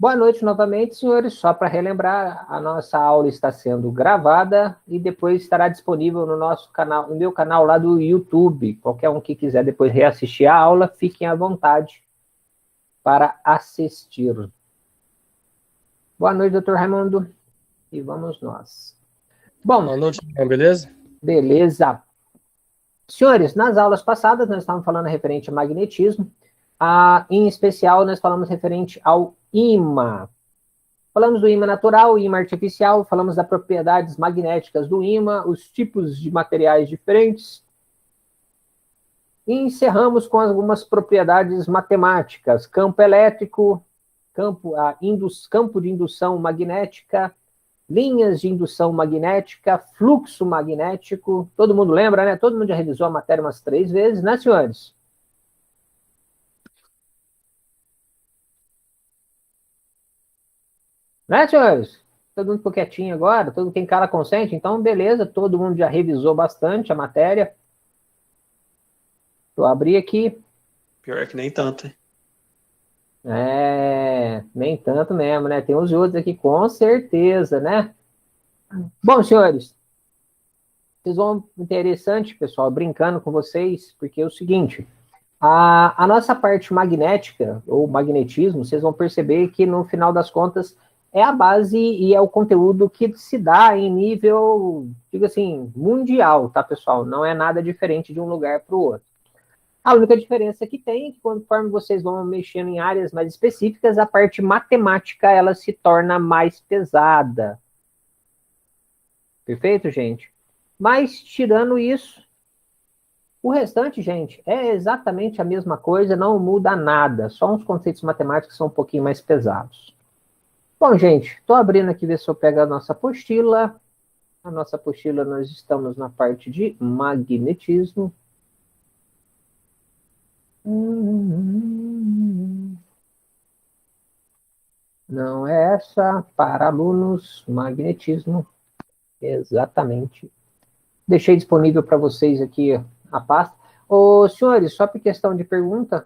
Boa noite novamente, senhores. Só para relembrar, a nossa aula está sendo gravada e depois estará disponível no nosso canal, no meu canal lá do YouTube. Qualquer um que quiser depois reassistir a aula, fiquem à vontade para assistir. Boa noite, doutor Raimundo. E vamos nós. Bom, boa noite, beleza? Beleza. Senhores, nas aulas passadas nós estávamos falando referente a magnetismo. Em especial, nós falamos referente ao ímã. Falamos do ímã natural, ímã artificial, falamos das propriedades magnéticas do ímã, os tipos de materiais diferentes. E encerramos com algumas propriedades matemáticas, campo elétrico, campo de indução magnética, linhas de indução magnética, fluxo magnético. Todo mundo lembra, né? Todo mundo já revisou a matéria umas 3 vezes, né, senhores? Né, senhores? Todo mundo ficou quietinho agora, todo mundo tem cara consciente, então beleza, todo mundo já revisou bastante a matéria. Vou abrir aqui. Pior que nem tanto, hein? Nem tanto mesmo, né? Tem os outros aqui, com certeza, né? Bom, senhores, vocês vão interessante, pessoal, brincando com vocês, porque é o seguinte, a nossa parte magnética, ou magnetismo, vocês vão perceber que no final das contas é a base e é o conteúdo que se dá em nível, digo assim, mundial, tá, pessoal? Não é nada diferente de um lugar para o outro. A única diferença que tem é que conforme vocês vão mexendo em áreas mais específicas, a parte matemática, ela se torna mais pesada. Perfeito, gente? Mas, tirando isso, o restante, gente, é exatamente a mesma coisa, não muda nada. Só uns conceitos matemáticos são um pouquinho mais pesados. Bom, gente, estou abrindo aqui, ver se eu pego a nossa apostila. A nossa apostila, nós estamos na parte de magnetismo. Não é essa, para alunos, magnetismo. Exatamente. Deixei disponível para vocês aqui a pasta. Ô, senhores, só por questão de pergunta,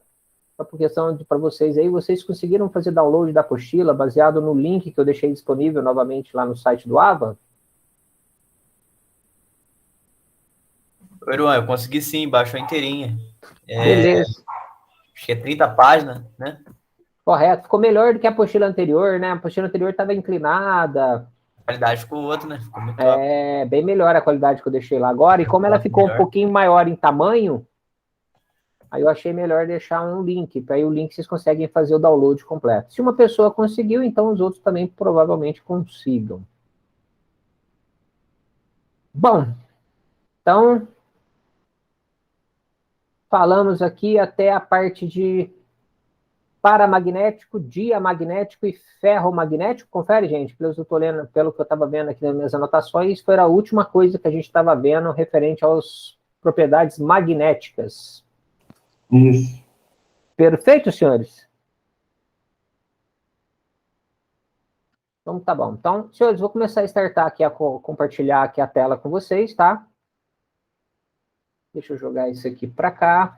só por questão para vocês aí, vocês conseguiram fazer download da apostila baseado no link que eu deixei disponível novamente lá no site do AVA? Ô, Iruan, eu consegui sim, baixou inteirinha. Beleza. Acho que é 30 páginas, né? Correto. Ficou melhor do que a apostila anterior, né? A apostila anterior estava inclinada. A qualidade ficou outra, né? Ficou muito top. Bem melhor a qualidade que eu deixei lá agora. E como ela ficou um pouquinho maior em tamanho, aí eu achei melhor deixar um link. Para aí o link vocês conseguem fazer o download completo. Se uma pessoa conseguiu, então os outros também provavelmente consigam. Bom, então falamos aqui até a parte de paramagnético, diamagnético e ferromagnético. Confere, gente, pelo que eu estava vendo aqui nas minhas anotações, foi a última coisa que a gente estava vendo referente às propriedades magnéticas. Isso. Perfeito, senhores? Então, tá bom. Então, senhores, vou começar a startar aqui, compartilhar aqui a tela com vocês, tá? Deixa eu jogar isso aqui para cá.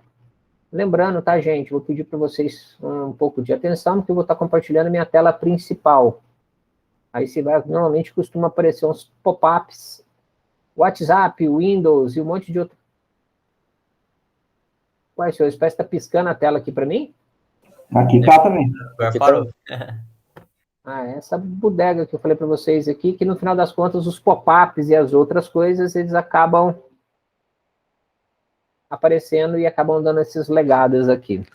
Lembrando, tá, gente? Vou pedir para vocês um pouco de atenção, porque eu vou estar compartilhando minha tela principal. Aí você vai, normalmente costuma aparecer uns pop-ups, WhatsApp, Windows e um monte de outro. Ué, senhores, parece que está piscando a tela aqui para mim? Aqui tá também. Agora parou. Essa bodega que eu falei para vocês aqui, que no final das contas os pop-ups e as outras coisas, eles acabam aparecendo e acabam dando esses legados aqui.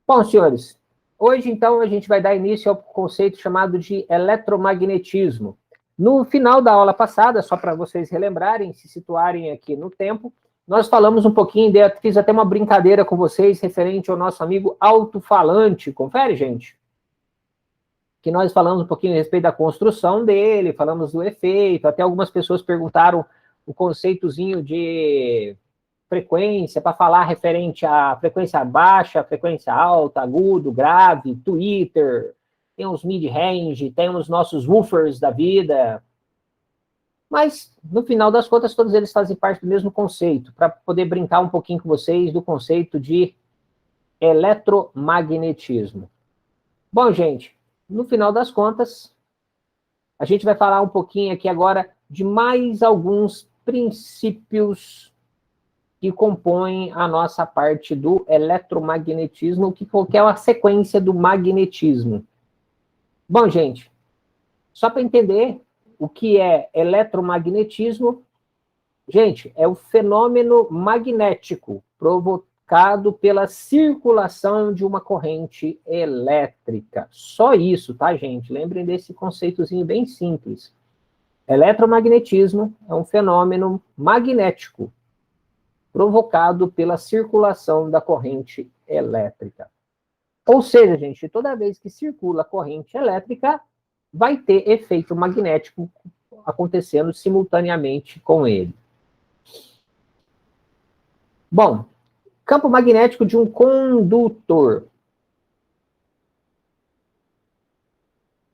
Bom, senhores, hoje, então, a gente vai dar início ao conceito chamado de eletromagnetismo. No final da aula passada, só para vocês relembrarem, se situarem aqui no tempo, nós falamos um pouquinho, fiz até uma brincadeira com vocês referente ao nosso amigo alto-falante. Confere, gente? Que nós falamos um pouquinho a respeito da construção dele, falamos do efeito, até algumas pessoas perguntaram o conceitozinho de frequência, para falar referente à frequência baixa, frequência alta, agudo, grave, Twitter, tem os mid-range, tem os nossos woofers da vida. Mas, no final das contas, todos eles fazem parte do mesmo conceito, para poder brincar um pouquinho com vocês do conceito de eletromagnetismo. Bom, gente, no final das contas, a gente vai falar um pouquinho aqui agora de mais alguns princípios que compõem a nossa parte do eletromagnetismo, que é a sequência do magnetismo. Bom, gente, só para entender o que é eletromagnetismo, gente, é o fenômeno magnético provocado pela circulação de uma corrente elétrica. Só isso, tá, gente? Lembrem desse conceitozinho bem simples. Eletromagnetismo é um fenômeno magnético provocado pela circulação da corrente elétrica. Ou seja, gente, toda vez que circula a corrente elétrica, vai ter efeito magnético acontecendo simultaneamente com ele. Bom, campo magnético de um condutor.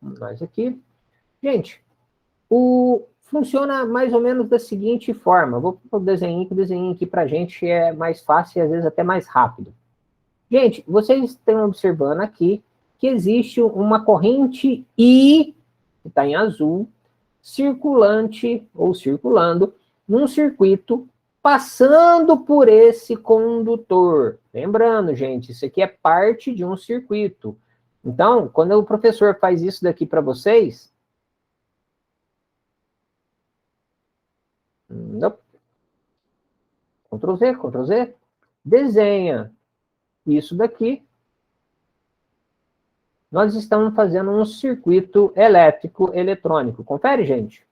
Mais aqui. Gente, funciona mais ou menos da seguinte forma. Vou pôr o desenho aqui para a gente é mais fácil e às vezes até mais rápido. Gente, vocês estão observando aqui que existe uma corrente I, que está em azul, circulante ou circulando num circuito passando por esse condutor. Lembrando, gente, isso aqui é parte de um circuito. Então, quando o professor faz isso daqui para vocês, Ctrl Z, desenha isso daqui. Nós estamos fazendo um circuito elétrico eletrônico. Confere, gente?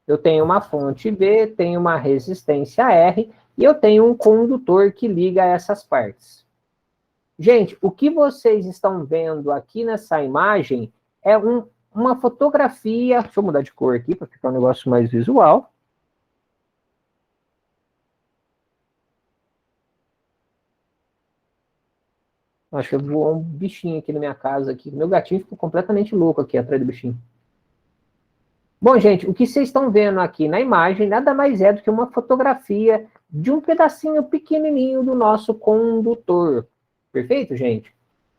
Eu tenho uma fonte B, tenho uma resistência R, e eu tenho um condutor que liga essas partes. Gente, o que vocês estão vendo aqui nessa imagem é uma fotografia. Deixa eu mudar de cor aqui para ficar um negócio mais visual. Acho que voou um bichinho aqui na minha casa. Aqui. Meu gatinho ficou completamente louco aqui atrás do bichinho. Bom, gente, o que vocês estão vendo aqui na imagem nada mais é do que uma fotografia de um pedacinho pequenininho do nosso condutor. Perfeito, gente?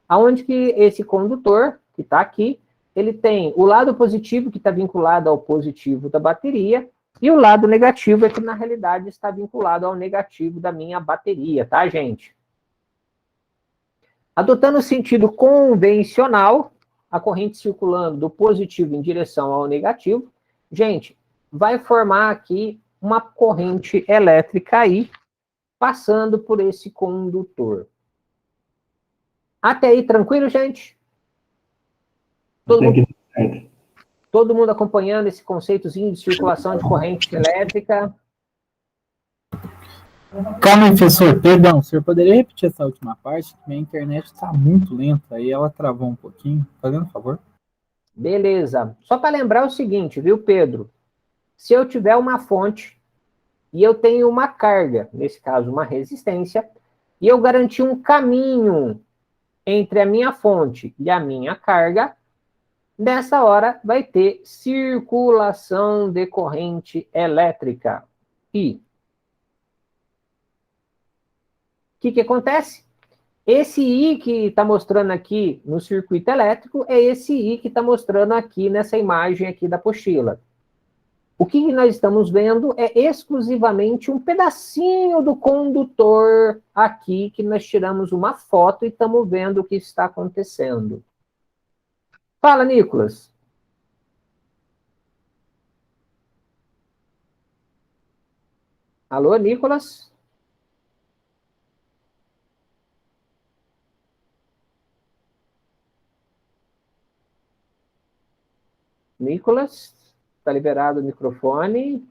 Aonde que esse condutor, que está aqui, ele tem o lado positivo, que está vinculado ao positivo da bateria, e o lado negativo é que, na realidade, está vinculado ao negativo da minha bateria, tá, gente? Adotando o sentido convencional, a corrente circulando do positivo em direção ao negativo, gente, vai formar aqui uma corrente elétrica aí, passando por esse condutor. Até aí, tranquilo, gente? Todo mundo acompanhando esse conceitozinho de circulação de corrente elétrica? Calma aí, professor. Perdão, o senhor poderia repetir essa última parte? Minha internet está muito lenta, aí ela travou um pouquinho. Fazendo um favor. Beleza. Só para lembrar o seguinte, viu, Pedro? Se eu tiver uma fonte e eu tenho uma carga, nesse caso uma resistência, e eu garantir um caminho entre a minha fonte e a minha carga, nessa hora vai ter circulação de corrente elétrica. E o que acontece? Esse I que está mostrando aqui no circuito elétrico é esse I que está mostrando aqui nessa imagem aqui da apostila. O que nós estamos vendo é exclusivamente um pedacinho do condutor aqui, que nós tiramos uma foto e estamos vendo o que está acontecendo. Fala, Nicolas. Alô, Nicolas? Nicolas, está liberado o microfone.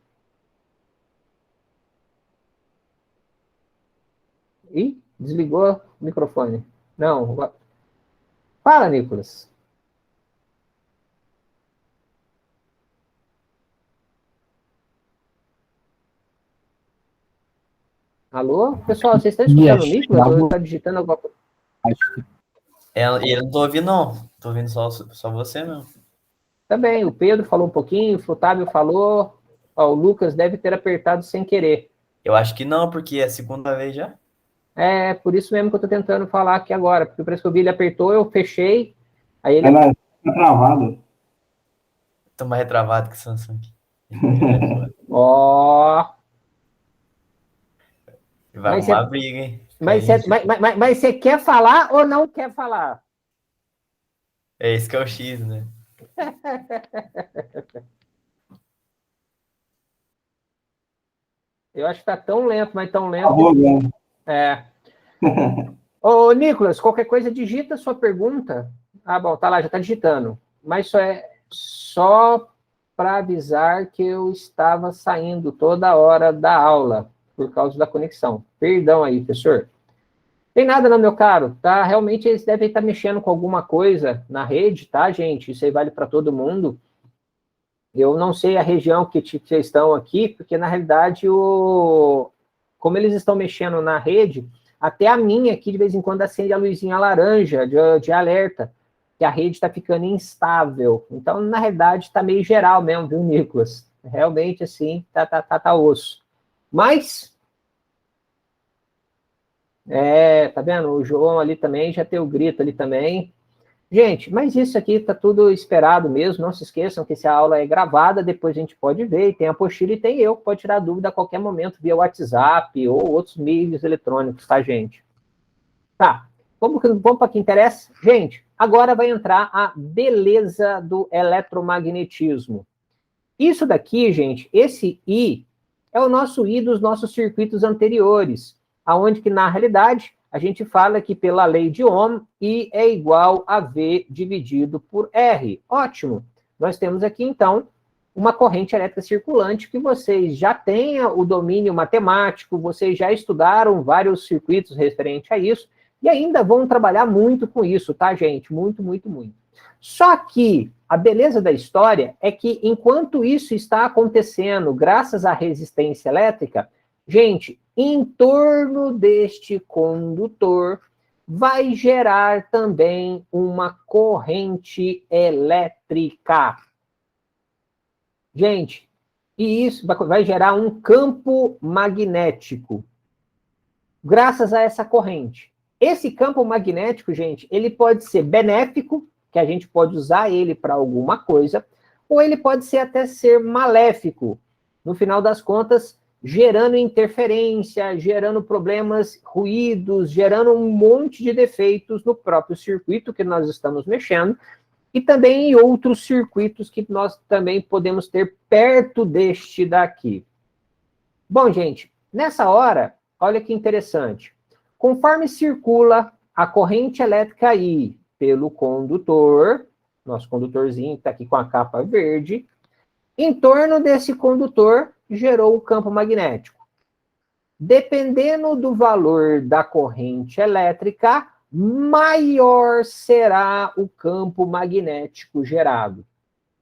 Ih, desligou o microfone. Não. Fala, Nicolas. Alô? Pessoal, vocês estão escutando o Nicolas? Ou está digitando alguma coisa? Acho que... Eu não tô ouvindo, não. Tô ouvindo só você mesmo. Também, o Pedro falou um pouquinho, o Flotávio falou, ó, o Lucas deve ter apertado sem querer. Eu acho que não, porque é a segunda vez já. É, por isso mesmo que eu tô tentando falar aqui agora, porque parece que eu vi ele apertou, eu fechei, aí ele Tá travado. Tô mais retravado que o Samsung. Ó, Vai Mas arrumar você- briga, hein? mas você quer falar ou não quer falar? É esse que é o X, né? Eu acho que tá tão lento, mas tão lento. Acabou agora. É. Ô, Nicolas, qualquer coisa, digita a sua pergunta. Ah, bom, tá lá, já tá digitando. Mas só para avisar que eu estava saindo toda hora da aula por causa da conexão. Perdão aí, professor. Tem nada não, meu caro, tá? Realmente eles devem estar mexendo com alguma coisa na rede, tá, gente? Isso aí vale para todo mundo. Eu não sei a região que vocês estão aqui, porque na realidade, como eles estão mexendo na rede, até a minha aqui de vez em quando acende a luzinha laranja de alerta, que a rede está ficando instável. Então, na realidade, está meio geral mesmo, viu, Nicolas? Realmente, assim, tá osso. Mas, tá vendo? O João ali também já tem o grito ali também. Gente, mas isso aqui está tudo esperado mesmo. Não se esqueçam que essa aula é gravada, depois a gente pode ver, e tem a apostila e tem eu, que pode tirar dúvida a qualquer momento via WhatsApp ou outros meios eletrônicos, tá, gente? Tá, vamos para o que interessa? Gente, agora vai entrar a beleza do eletromagnetismo. Isso daqui, gente, esse I é o nosso I dos nossos circuitos anteriores, aonde que, na realidade, a gente fala que pela lei de Ohm, I é igual a V dividido por R. Ótimo. Nós temos aqui, então, uma corrente elétrica circulante que vocês já têm o domínio matemático, vocês já estudaram vários circuitos referentes a isso, e ainda vão trabalhar muito com isso, tá, gente? Muito, muito, muito. Só que a beleza da história é que, enquanto isso está acontecendo, graças à resistência elétrica, gente, em torno deste condutor vai gerar também uma corrente elétrica. Gente, e isso vai gerar um campo magnético, graças a essa corrente. Esse campo magnético, gente, ele pode ser benéfico, que a gente pode usar ele para alguma coisa, ou ele pode até ser maléfico, no final das contas, gerando interferência, gerando problemas, ruídos, gerando um monte de defeitos no próprio circuito que nós estamos mexendo, e também em outros circuitos que nós também podemos ter perto deste daqui. Bom, gente, nessa hora, olha que interessante. Conforme circula a corrente elétrica I pelo condutor, nosso condutorzinho está aqui com a capa verde, em torno desse condutor gerou um campo magnético. Dependendo do valor da corrente elétrica, maior será o campo magnético gerado.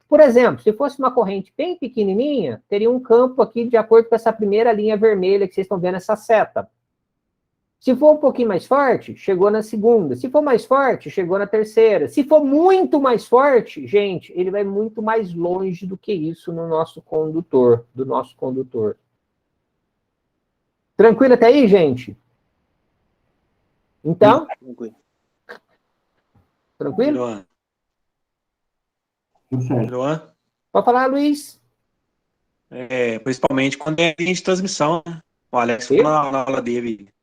Por exemplo, se fosse uma corrente bem pequenininha, teria um campo aqui de acordo com essa primeira linha vermelha que vocês estão vendo, essa seta. Se for um pouquinho mais forte, chegou na segunda. Se for mais forte, chegou na terceira. Se for muito mais forte, gente, ele vai muito mais longe do que isso no nosso condutor, do nosso condutor. Tranquilo até aí, gente? Então? Tranquilo? Luan. Tudo certo. Luan? Pode falar, Luiz. Principalmente quando é linha de transmissão, né? O Alex falou na aula dele,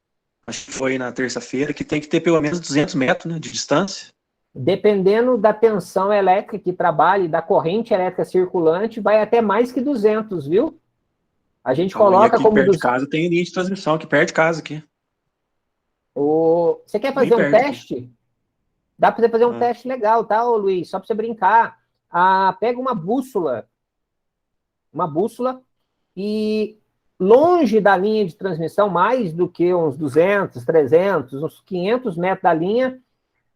acho que foi na terça-feira, que tem que ter pelo menos 200 metros, né, de distância. Dependendo da tensão elétrica que trabalhe, da corrente elétrica circulante, vai até mais que 200, viu? A gente coloca aqui como... perto de casa tem linha de transmissão, aqui perto de casa. Aqui. Você quer fazer um teste? Aqui. Dá para você fazer um teste legal, tá, ô Luiz? Só para você brincar. Pega uma bússola e longe da linha de transmissão, mais do que uns 200, 300, uns 500 metros da linha,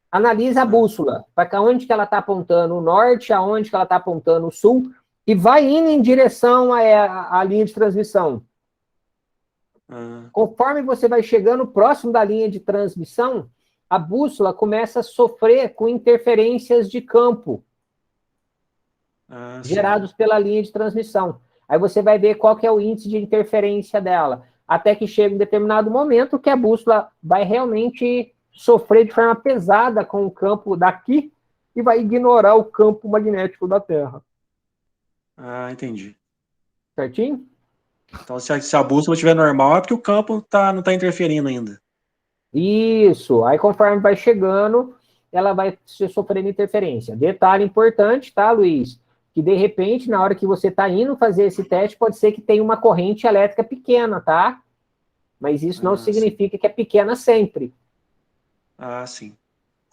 analisa a bússola, para onde que ela está apontando o norte, aonde que ela está apontando o sul, e vai indo em direção à linha de transmissão. Conforme você vai chegando próximo da linha de transmissão, a bússola começa a sofrer com interferências de campo gerados pela linha de transmissão. Aí você vai ver qual que é o índice de interferência dela, até que chega um determinado momento que a bússola vai realmente sofrer de forma pesada com o campo daqui e vai ignorar o campo magnético da Terra. Ah, entendi. Certinho? Então, se a bússola estiver normal, é porque o campo não está interferindo ainda. Isso. Aí, conforme vai chegando, ela vai sofrendo interferência. Detalhe importante, tá, Luiz? Que, de repente, na hora que você está indo fazer esse teste, pode ser que tenha uma corrente elétrica pequena, tá? Mas isso não significa que é pequena sempre. Ah, sim.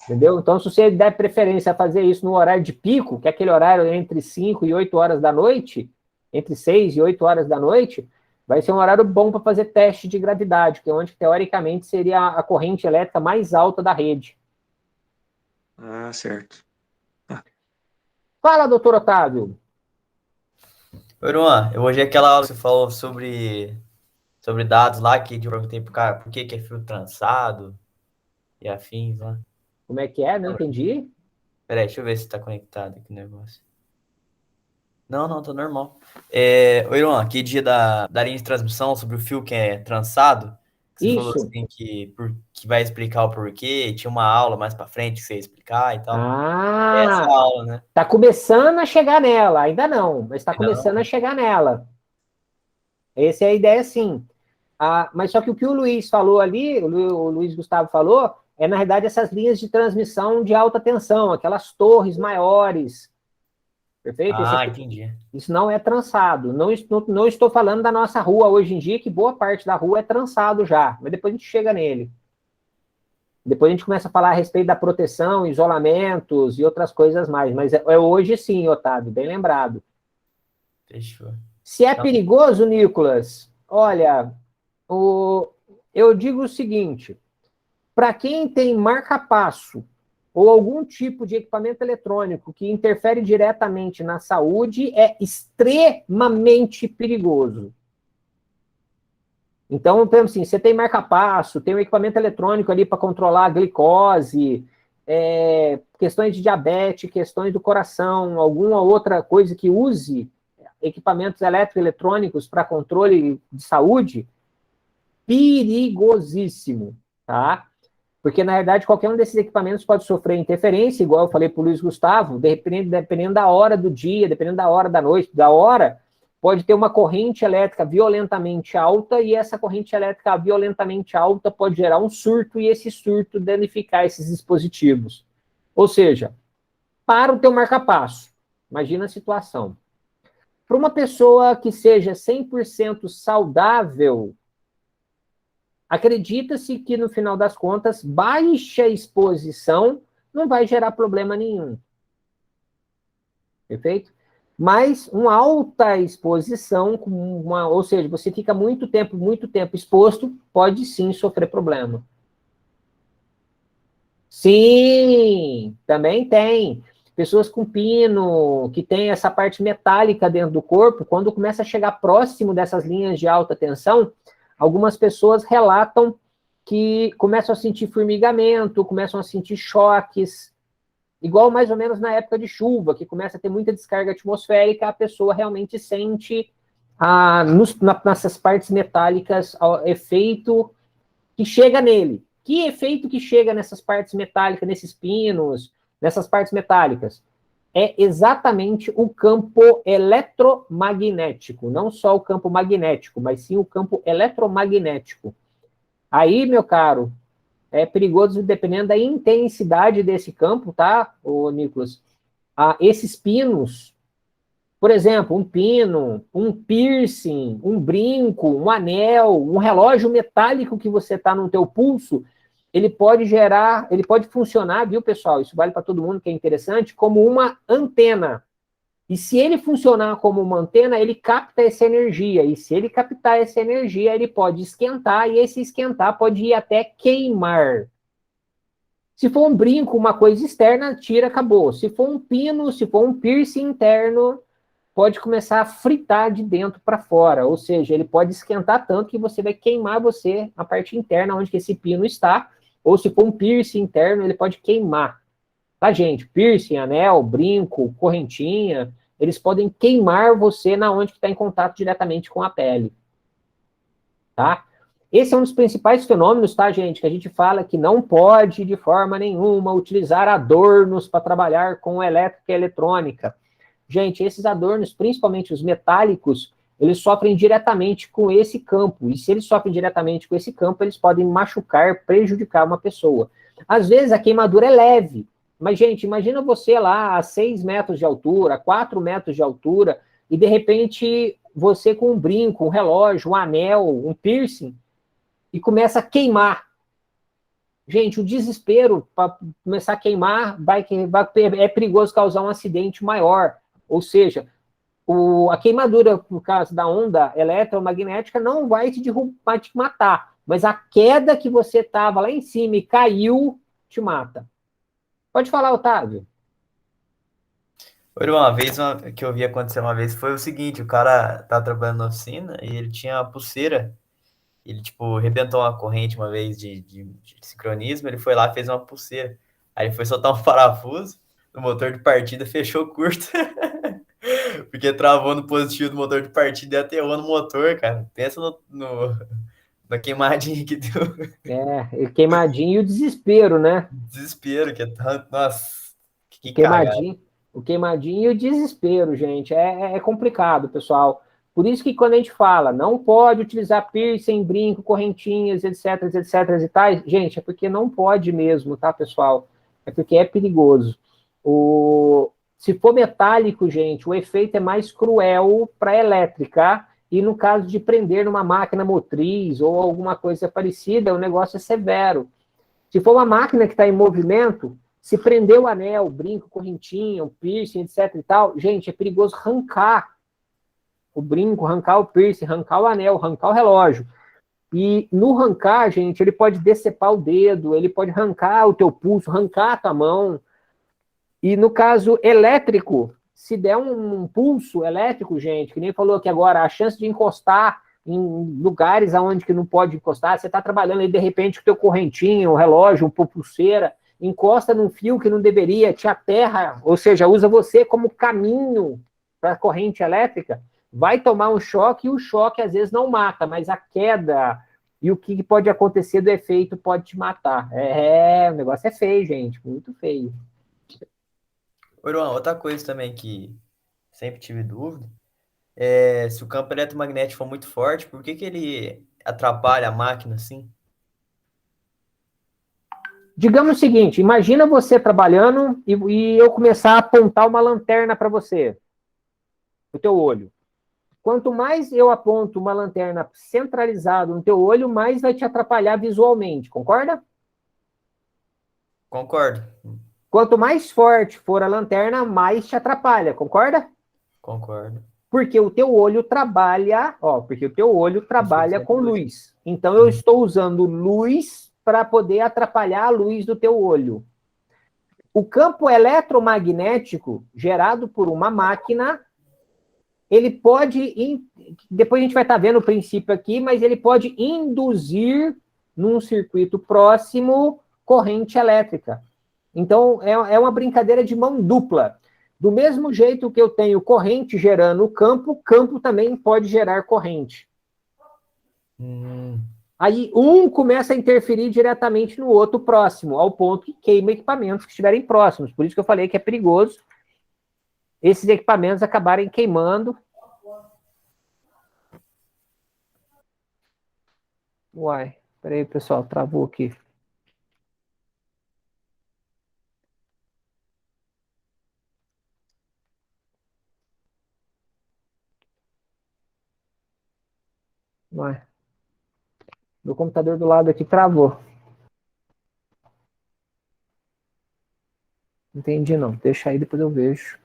Entendeu? Então, se você der preferência a fazer isso no horário de pico, que é aquele horário entre 5 e 8 horas da noite, entre 6 e 8 horas da noite, vai ser um horário bom para fazer teste de gravidade, que é onde, teoricamente, seria a corrente elétrica mais alta da rede. Ah, certo. Fala, doutor Otávio. Ô, Iruan, eu hoje aquela aula que você falou sobre dados lá, que eu perguntei pro cara por que é fio trançado e afins lá. Como é que é? Não entendi. Peraí, deixa eu ver se tá conectado aqui o negócio. Não, tá normal. Ô, Iruan, aquele dia da linha de transmissão sobre o fio que é trançado, que você falou Isso. assim que vai explicar o porquê, e tinha uma aula mais pra frente que você ia explicar e tal. É essa Ah, aula, né? tá começando a chegar nela. Ainda não, mas está Ainda começando não? a chegar nela. Essa é a ideia, sim. Mas só que o Luiz falou ali, o Luiz Gustavo falou, é, na realidade, essas linhas de transmissão de alta tensão, aquelas torres maiores. Perfeito? Entendi. Isso não é trançado. Não estou falando da nossa rua hoje em dia, que boa parte da rua é trançado já, mas depois a gente chega nele. Depois a gente começa a falar a respeito da proteção, isolamentos e outras coisas mais. Mas é hoje sim, Otávio, bem lembrado. Fechou. Se é perigoso, Nicolas, olha, eu digo o seguinte, para quem tem marca-passo ou algum tipo de equipamento eletrônico que interfere diretamente na saúde, é extremamente perigoso. Então, por exemplo, assim, você tem marca-passo, tem um equipamento eletrônico ali para controlar a glicose, questões de diabetes, questões do coração, alguma outra coisa que use equipamentos eletrônicos para controle de saúde, perigosíssimo, tá? Porque, na verdade, qualquer um desses equipamentos pode sofrer interferência, igual eu falei para o Luiz Gustavo, dependendo da hora do dia, dependendo da hora da noite, da hora, pode ter uma corrente elétrica violentamente alta, e essa corrente elétrica violentamente alta pode gerar um surto, e esse surto danificar esses dispositivos. Ou seja, para o teu marca-passo, imagina a situação. Para uma pessoa que seja 100% saudável, acredita-se que, no final das contas, baixa exposição não vai gerar problema nenhum. Perfeito? Mas uma alta exposição, ou seja, você fica muito tempo exposto, pode sim sofrer problema. Sim, também tem. Pessoas com pino, que tem essa parte metálica dentro do corpo, quando começa a chegar próximo dessas linhas de alta tensão, algumas pessoas relatam que começam a sentir formigamento, começam a sentir choques, igual mais ou menos na época de chuva, que começa a ter muita descarga atmosférica, a pessoa realmente sente nessas partes metálicas o efeito que chega nele. Que efeito que chega nessas partes metálicas, nesses pinos, nessas partes metálicas? É exatamente o campo eletromagnético, não só o campo magnético, mas sim o campo eletromagnético. Aí, meu caro, é perigoso dependendo da intensidade desse campo, tá, Nicolas? Esses pinos, por exemplo, um pino, um piercing, um brinco, um anel, um relógio metálico que você está no teu pulso, ele pode funcionar, viu, pessoal? Isso vale para todo mundo, que é interessante, como uma antena. E se ele funcionar como uma antena, ele capta essa energia. E se ele captar essa energia, ele pode esquentar, e esse esquentar pode ir até queimar. Se for um brinco, uma coisa externa, tira, acabou. Se for um pino, se for um piercing interno, pode começar a fritar de dentro para fora. Ou seja, ele pode esquentar tanto que você vai queimar a parte interna onde que esse pino está. Ou se for um piercing interno, ele pode queimar. Tá, gente? Piercing, anel, brinco, correntinha, eles podem queimar você na onde que está em contato diretamente com a pele. Tá? Esse é um dos principais fenômenos, tá, gente? Que a gente fala que não pode, de forma nenhuma, utilizar adornos para trabalhar com elétrica e eletrônica. Gente, esses adornos, principalmente os metálicos, eles sofrem diretamente com esse campo. E se eles sofrem diretamente com esse campo, eles podem machucar, prejudicar uma pessoa. Às vezes a queimadura é leve. Mas, gente, imagina você lá a 6 metros de altura, 4 metros de altura, e de repente você com um brinco, um relógio, um anel, um piercing, e começa a queimar. Gente, o desespero para começar a queimar é perigoso causar um acidente maior. Ou seja, a queimadura por causa da onda eletromagnética não vai te derrubar, te matar, mas a queda que você estava lá em cima e caiu, te mata. Pode falar, Otávio. Uma vez que eu vi acontecer uma vez foi o seguinte, o cara tava trabalhando na oficina e ele tinha a pulseira, ele, tipo, arrebentou uma corrente uma vez de sincronismo, ele foi lá e fez uma pulseira. Aí ele foi soltar um parafuso, o motor de partida fechou curto, porque travou no positivo do motor de partida e aterrou no motor, cara. Pensa na queimadinha que deu. Queimadinho e o desespero, né? Desespero, que é tanto. Nossa, que Queimadinho, o queimadinho e o desespero, gente. É complicado, pessoal. Por isso que quando a gente fala, não pode utilizar piercing, brinco, correntinhas, etc, etc e tal, gente, é porque não pode mesmo, tá, pessoal? É porque é perigoso. Se for metálico, gente, o efeito é mais cruel para elétrica, e no caso de prender numa máquina motriz ou alguma coisa parecida, o negócio é severo. Se for uma máquina que está em movimento, se prender o anel, brinco, correntinha, o piercing, etc e tal, gente, é perigoso arrancar o brinco, arrancar o piercing, arrancar o anel, arrancar o relógio. E no arrancar, gente, ele pode decepar o dedo, ele pode arrancar o teu pulso, arrancar a tua mão. E no caso elétrico, se der um pulso elétrico, gente, que nem falou aqui agora, a chance de encostar em lugares aonde que não pode encostar, você está trabalhando aí, de repente, com o teu correntinho, um relógio, uma pulseira, encosta num fio que não deveria, te aterra, ou seja, usa você como caminho para a corrente elétrica, vai tomar um choque, e o choque às vezes não mata, mas a queda e o que pode acontecer do efeito pode te matar. O negócio é feio, gente, muito feio. Outra coisa também que sempre tive dúvida, se o campo eletromagnético for muito forte, por que ele atrapalha a máquina assim? Digamos o seguinte, imagina você trabalhando e eu começar a apontar uma lanterna para você, no teu olho. Quanto mais eu aponto uma lanterna centralizada no teu olho, mais vai te atrapalhar visualmente, concorda? Concordo. Quanto mais forte for a lanterna, mais te atrapalha, concorda? Concordo. Porque o teu olho trabalha, com luz. Então eu estou usando luz para poder atrapalhar a luz do teu olho. O campo eletromagnético gerado por uma máquina, ele pode, depois a gente vai estar vendo o princípio aqui, mas ele pode induzir num circuito próximo corrente elétrica. Então, é uma brincadeira de mão dupla. Do mesmo jeito que eu tenho corrente gerando o campo também pode gerar corrente. Aí, um começa a interferir diretamente no outro próximo, ao ponto que queima equipamentos que estiverem próximos. Por isso que eu falei que é perigoso esses equipamentos acabarem queimando. Uai, peraí, pessoal, travou aqui. Uai. Meu computador do lado aqui travou. Entendi, não. Deixa aí, depois eu vejo.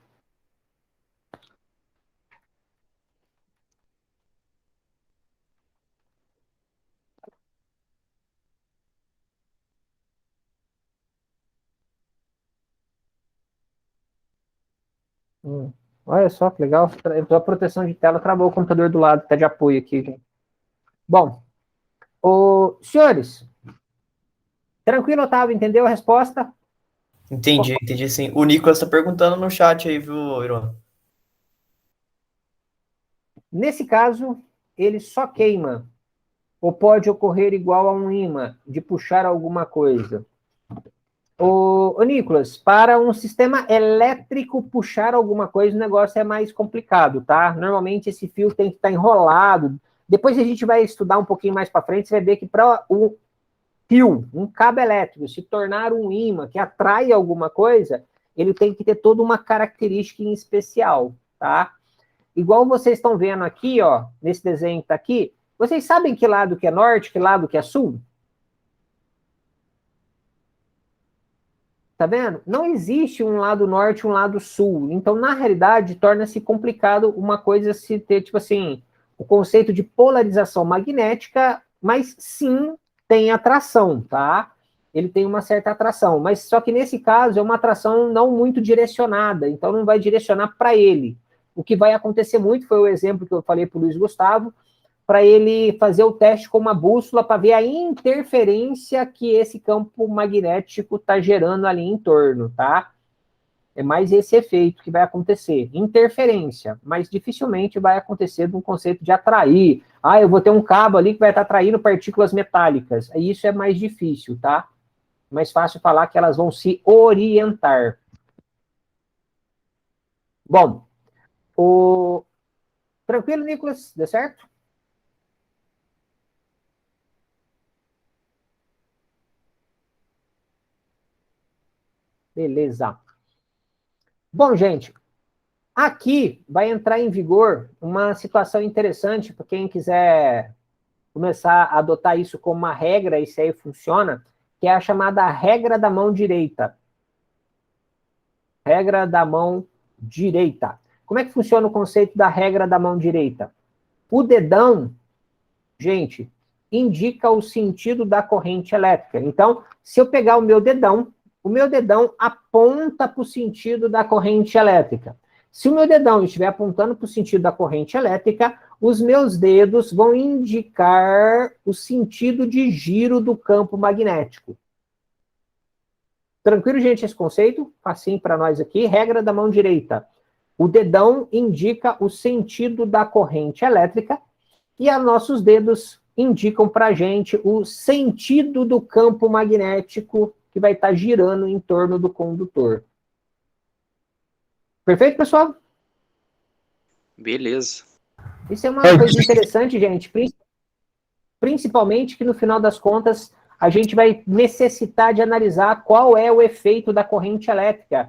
Olha só que legal. A proteção de tela travou o computador do lado, que tá de apoio aqui, gente. Bom, senhores, tranquilo, Otávio? Entendeu a resposta? Entendi sim. O Nicolas está perguntando no chat aí, viu, Iron? Nesse caso, ele só queima Ou pode ocorrer igual a um ímã, de puxar alguma coisa? Ô, Nicolas, para um sistema elétrico puxar alguma coisa, o negócio é mais complicado, tá? Normalmente esse fio tem que estar enrolado. Depois a gente vai estudar um pouquinho mais para frente, você vai ver que para um fio, um cabo elétrico, se tornar um ímã que atrai alguma coisa, ele tem que ter toda uma característica em especial, tá? Igual vocês estão vendo aqui, ó, nesse desenho que tá aqui, vocês sabem que lado que é norte, que lado que é sul? Tá vendo? Não existe um lado norte e um lado sul. Então, na realidade, torna-se complicado uma coisa se ter, tipo assim, o conceito de polarização magnética, mas sim tem atração, tá? Ele tem uma certa atração, mas só que nesse caso é uma atração não muito direcionada, então não vai direcionar para ele. O que vai acontecer muito foi o exemplo que eu falei para o Luiz Gustavo, para ele fazer o teste com uma bússola para ver a interferência que esse campo magnético está gerando ali em torno, tá? É mais esse efeito que vai acontecer. Interferência, mas dificilmente vai acontecer no conceito de atrair. Ah, eu vou ter um cabo ali que vai estar atraindo partículas metálicas. Isso é mais difícil, tá? Mais fácil falar que elas vão se orientar. Bom, tranquilo, Nicolas? Deu certo? Beleza. Bom, gente, aqui vai entrar em vigor uma situação interessante para quem quiser começar a adotar isso como uma regra, e isso aí funciona, que é a chamada regra da mão direita. Regra da mão direita. Como é que funciona o conceito da regra da mão direita? O dedão, gente, indica o sentido da corrente elétrica. Então, se eu pegar o meu dedão aponta para o sentido da corrente elétrica. Se o meu dedão estiver apontando para o sentido da corrente elétrica, os meus dedos vão indicar o sentido de giro do campo magnético. Tranquilo, gente, esse conceito? Facinho para nós aqui. Regra da mão direita. O dedão indica o sentido da corrente elétrica e os nossos dedos indicam para a gente o sentido do campo magnético que vai estar girando em torno do condutor. Perfeito, pessoal? Beleza. Isso é uma coisa interessante, gente, principalmente que no final das contas a gente vai necessitar de analisar qual é o efeito da corrente elétrica.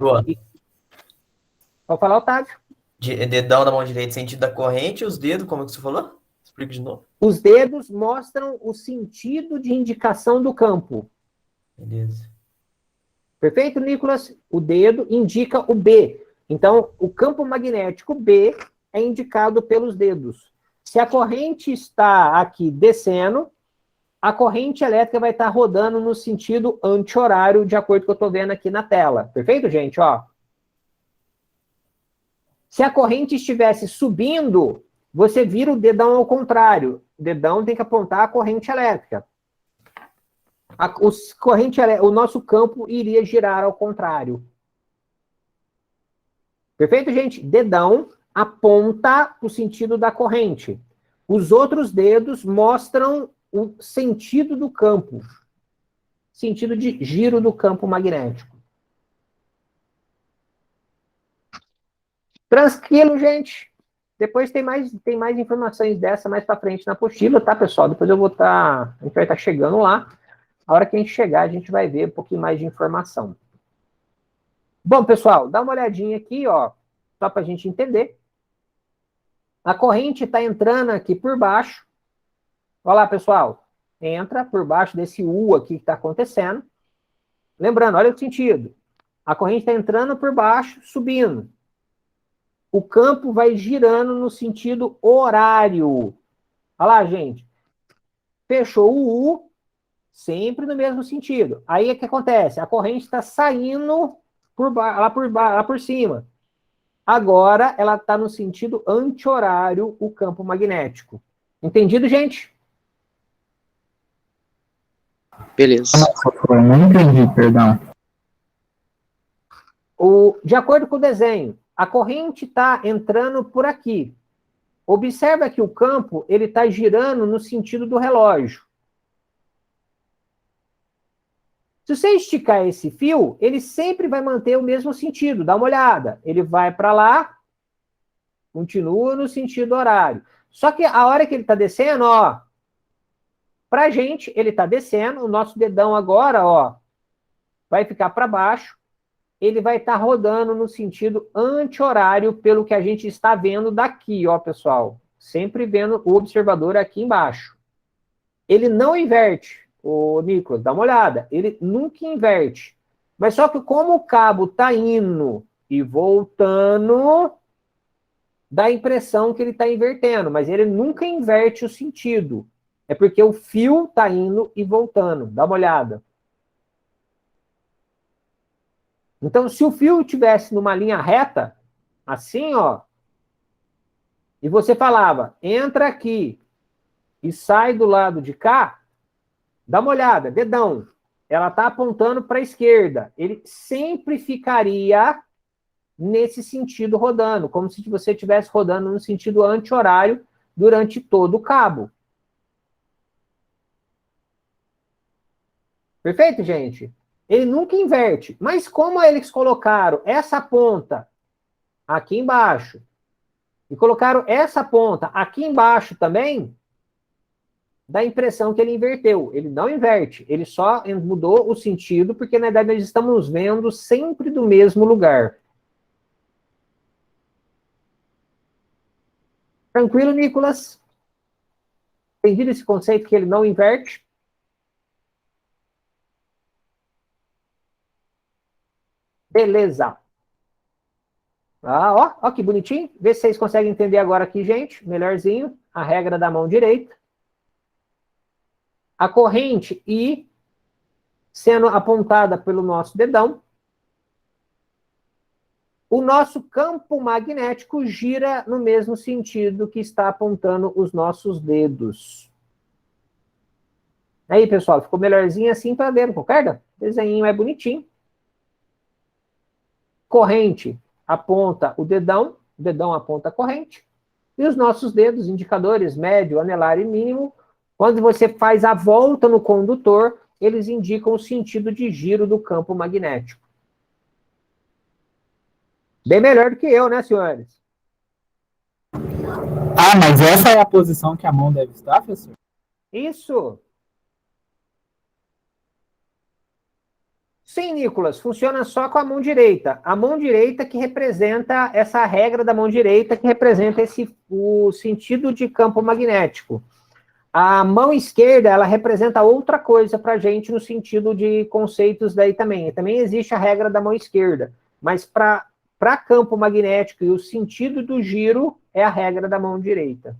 Pode falar, Otávio? Dedão da mão direita, sentido da corrente, os dedos, como é que você falou? Explica de novo. Os dedos mostram o sentido de indicação do campo. Beleza. Perfeito, Nicolas? O dedo indica o B. Então, o campo magnético B é indicado pelos dedos. Se a corrente está aqui descendo, a corrente elétrica vai estar rodando no sentido anti-horário, de acordo com o que eu estou vendo aqui na tela. Perfeito, gente? Ó. Se a corrente estivesse subindo, você vira o dedão ao contrário. O dedão tem que apontar a corrente elétrica. O nosso campo iria girar ao contrário. Perfeito, gente? Dedão aponta o sentido da corrente. Os outros dedos mostram o sentido do campo. Sentido de giro do campo magnético. Tranquilo, gente? Depois tem mais informações dessa mais para frente na apostila, tá, pessoal? Depois a gente vai estar chegando lá. A hora que a gente chegar, a gente vai ver um pouquinho mais de informação. Bom, pessoal, dá uma olhadinha aqui, ó, só para a gente entender. A corrente está entrando aqui por baixo. Olha lá, pessoal. Entra por baixo desse U aqui que está acontecendo. Lembrando, olha o sentido. A corrente está entrando por baixo, subindo. O campo vai girando no sentido horário. Olha lá, gente. Fechou o U, sempre no mesmo sentido. Aí o que acontece? A corrente está saindo lá por cima. Agora ela está no sentido anti-horário, o campo magnético. Entendido, gente? Beleza. Não entendi, perdão. De acordo com o desenho, a corrente está entrando por aqui. Observa que o campo ele está girando no sentido do relógio. Se você esticar esse fio, ele sempre vai manter o mesmo sentido. Dá uma olhada. Ele vai para lá, continua no sentido horário. Só que a hora que ele está descendo, ó, para a gente, ele está descendo, o nosso dedão agora, ó, vai ficar para baixo, ele vai estar rodando no sentido anti-horário, pelo que a gente está vendo daqui, ó, pessoal. Sempre vendo o observador aqui embaixo. Ele não inverte. Ô, Nicolas, dá uma olhada. Ele nunca inverte. Mas só que como o cabo está indo e voltando, dá a impressão que ele está invertendo, mas ele nunca inverte o sentido. É porque o fio está indo e voltando. Dá uma olhada. Então, se o fio estivesse numa linha reta, assim, ó, e você falava, entra aqui e sai do lado de cá, dá uma olhada, dedão, ela está apontando para a esquerda. Ele sempre ficaria nesse sentido rodando, como se você estivesse rodando no sentido anti-horário durante todo o cabo. Perfeito, gente? Ele nunca inverte. Mas como eles colocaram essa ponta aqui embaixo e colocaram essa ponta aqui embaixo também, dá a impressão que ele inverteu. Ele não inverte, ele só mudou o sentido, porque na verdade nós estamos vendo sempre do mesmo lugar. Tranquilo, Nicolas? Entendido esse conceito que ele não inverte? Beleza. Ah, ó que bonitinho. Vê se vocês conseguem entender agora aqui, gente. Melhorzinho. A regra da mão direita. A corrente I sendo apontada pelo nosso dedão. O nosso campo magnético gira no mesmo sentido que está apontando os nossos dedos. Aí, pessoal, ficou melhorzinho assim para ver, não concorda? O desenho é bonitinho. Corrente aponta o dedão aponta a corrente, e os nossos dedos, indicadores médio, anelar e mínimo, quando você faz a volta no condutor, eles indicam o sentido de giro do campo magnético. Bem melhor do que eu, né, senhores? Ah, mas essa é a posição que a mão deve estar, professor? Isso. Sim, Nicolas, funciona só com a mão direita. A mão direita que representa essa regra da mão direita, que representa o sentido de campo magnético. A mão esquerda, ela representa outra coisa para a gente no sentido de conceitos daí também. E também existe a regra da mão esquerda, mas para campo magnético e o sentido do giro é a regra da mão direita.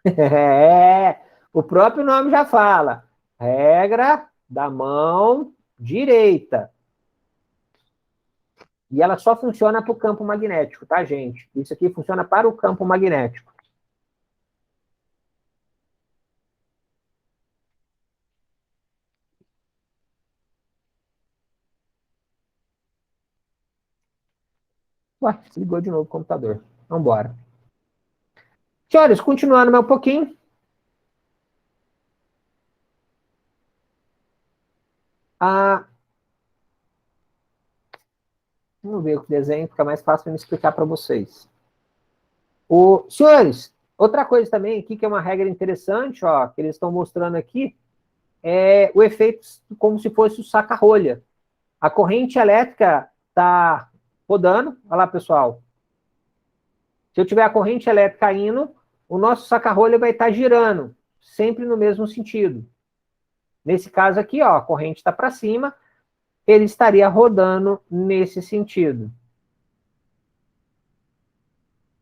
É, o próprio nome já fala. Regra da mão direita. E ela só funciona para o campo magnético, tá, gente? Isso aqui funciona para o campo magnético. Ué, desligou de novo o computador. Vamos embora. Senhores, continuando mais um pouquinho. Vamos ver o desenho, fica mais fácil para me explicar para vocês. Senhores, outra coisa também aqui, que é uma regra interessante, ó, que eles estão mostrando aqui, é o efeito como se fosse o saca-rolha. A corrente elétrica está rodando, olha lá, pessoal. Se eu tiver a corrente elétrica indo, o nosso saca-rolha vai estar girando, sempre no mesmo sentido. Nesse caso aqui, ó, a corrente está para cima, ele estaria rodando nesse sentido.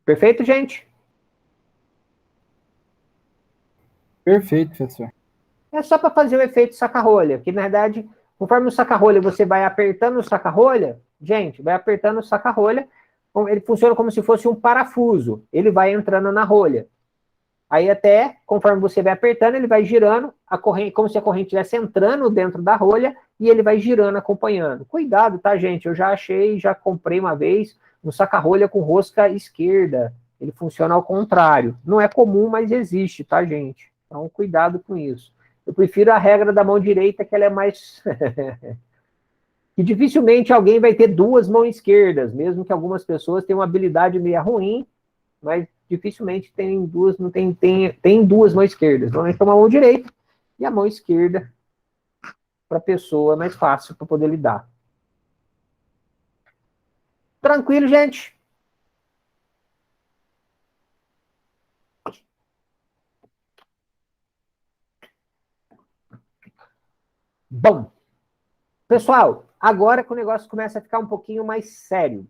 Perfeito, gente? Perfeito, professor. É só para fazer o efeito saca-rolha, que na verdade, conforme o saca-rolha, você vai apertando o saca-rolha, gente, vai apertando o saca-rolha, ele funciona como se fosse um parafuso, ele vai entrando na rolha. Aí até, conforme você vai apertando, ele vai girando, a corrente, como se a corrente estivesse entrando dentro da rolha, e ele vai girando, acompanhando. Cuidado, tá, gente? Eu já achei, já comprei uma vez, um saca-rolha com rosca esquerda. Ele funciona ao contrário. Não é comum, mas existe, tá, gente? Então, cuidado com isso. Eu prefiro a regra da mão direita, que ela é mais... que dificilmente alguém vai ter duas mãos esquerdas, mesmo que algumas pessoas tenham uma habilidade meio ruim, mas dificilmente tem duas, não tem duas mãos esquerdas. Normalmente tem uma mão direita e a mão esquerda para a pessoa é mais fácil para poder lidar. Tranquilo, gente? Bom, pessoal, agora que o negócio começa a ficar um pouquinho mais sério.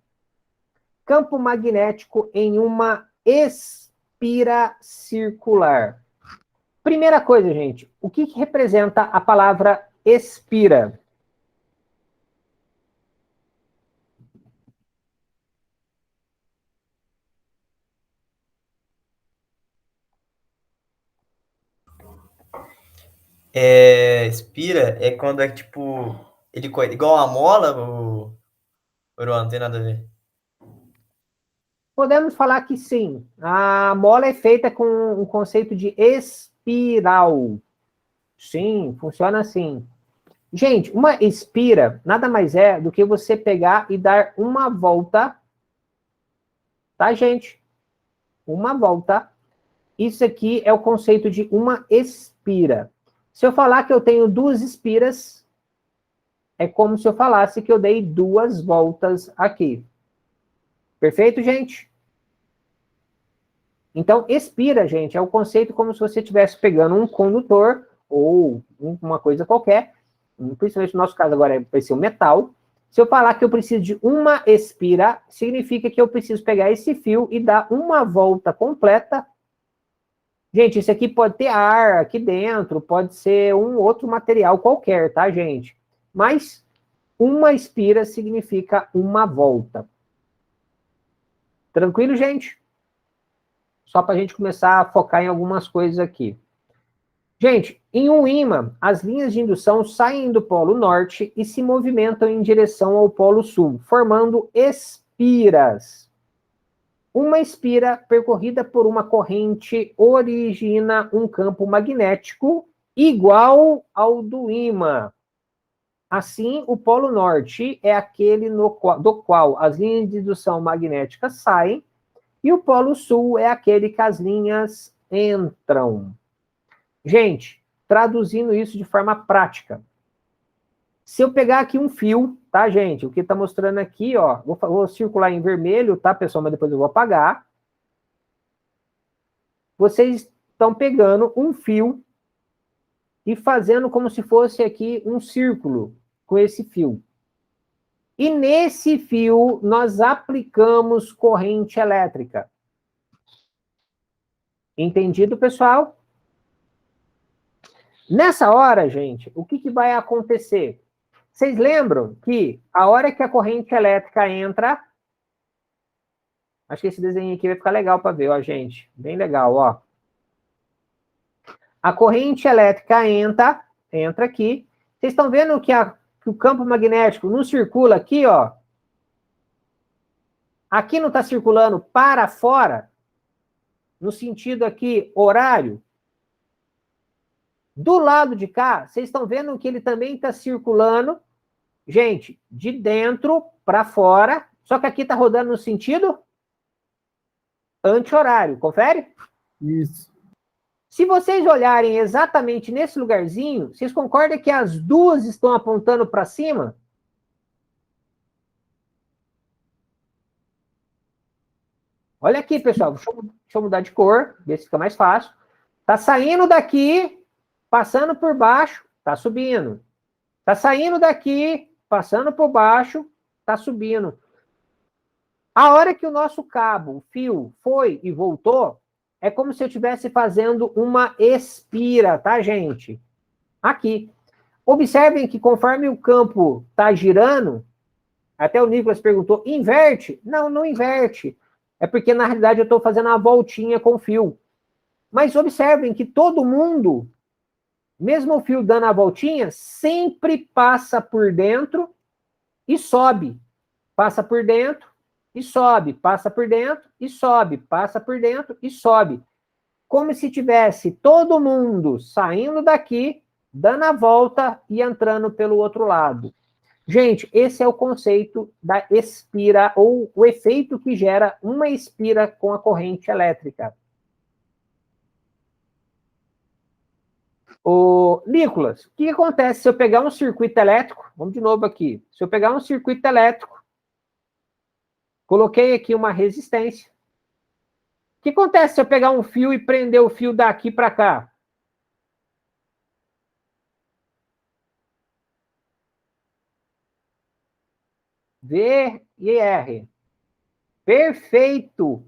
Campo magnético em uma espira circular. Primeira coisa, gente, o que representa a palavra espira? Espira é quando é tipo. Igual a mola, ou não tem nada a ver? Podemos falar que sim. A mola é feita com um conceito de espiral. Sim, funciona assim. Gente, uma espira nada mais é do que você pegar e dar uma volta. Tá, gente? Uma volta. Isso aqui é o conceito de uma espira. Se eu falar que eu tenho duas espiras, é como se eu falasse que eu dei duas voltas aqui. Perfeito, gente? Então, espira, gente, é o conceito como se você estivesse pegando um condutor ou uma coisa qualquer, principalmente no nosso caso agora vai ser o metal. Se eu falar que eu preciso de uma espira, significa que eu preciso pegar esse fio e dar uma volta completa. Gente, isso aqui pode ter ar aqui dentro, pode ser um outro material qualquer, tá, gente? Mas uma espira significa uma volta. Tranquilo, gente? Só para a gente começar a focar em algumas coisas aqui. Gente, em um ímã, as linhas de indução saem do polo norte e se movimentam em direção ao polo sul, formando espiras. Uma espira percorrida por uma corrente origina um campo magnético igual ao do ímã. Assim, o polo norte é aquele do qual as linhas de indução magnética saem, e o polo sul é aquele que as linhas entram. Gente, traduzindo isso de forma prática. Se eu pegar aqui um fio, tá, gente? O que está mostrando aqui, ó, vou circular em vermelho, tá, pessoal? Mas depois eu vou apagar. Vocês estão pegando um fio e fazendo como se fosse aqui um círculo com esse fio. E nesse fio, nós aplicamos corrente elétrica. Entendido, pessoal? Nessa hora, gente, o que vai acontecer? Vocês lembram que a hora que a corrente elétrica entra... Acho que esse desenho aqui vai ficar legal para ver, ó, gente. Bem legal, ó. A corrente elétrica entra aqui. Vocês estão vendo que o campo magnético não circula aqui, ó. Aqui não está circulando para fora, no sentido aqui horário. Do lado de cá, vocês estão vendo que ele também está circulando, gente, de dentro para fora, só que aqui está rodando no sentido anti-horário. Confere? Isso. Se vocês olharem exatamente nesse lugarzinho, vocês concordam que as duas estão apontando para cima? Olha aqui, pessoal. Deixa eu mudar de cor, ver se fica mais fácil. Tá saindo daqui, passando por baixo, tá subindo. Tá saindo daqui, passando por baixo, tá subindo. A hora que o nosso cabo, o fio, foi e voltou, é como se eu estivesse fazendo uma espira, tá, gente? Aqui. Observem que conforme o campo tá girando, até o Nicolas perguntou, inverte? Não, não inverte. É porque, na realidade, eu estou fazendo uma voltinha com o fio. Mas observem que todo mundo, mesmo o fio dando a voltinha, sempre passa por dentro e sobe. Passa por dentro e sobe. Passa por dentro e sobe. Passa por dentro e sobe. Como se tivesse todo mundo saindo daqui, dando a volta e entrando pelo outro lado. Gente, esse é o conceito da espira, ou o efeito que gera uma espira com a corrente elétrica. Nicolas, o que acontece se eu pegar um circuito elétrico? Vamos de novo aqui. Se eu pegar um circuito elétrico, coloquei aqui uma resistência. O que acontece se eu pegar um fio e prender o fio daqui para cá? V e R. Perfeito.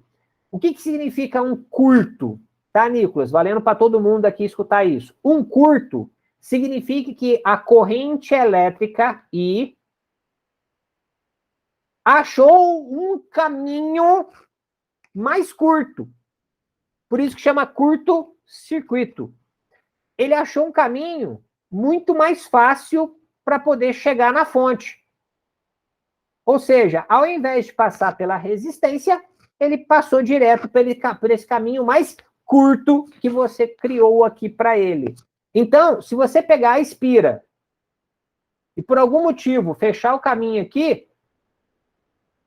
O que significa um curto? Tá, Nicolas? Valendo para todo mundo aqui escutar isso. Um curto significa que a corrente elétrica I achou um caminho mais curto. Por isso que chama curto-circuito. Ele achou um caminho muito mais fácil para poder chegar na fonte. Ou seja, ao invés de passar pela resistência, ele passou direto por esse caminho mais curto que você criou aqui para ele. Então, se você pegar a espira e por algum motivo fechar o caminho aqui,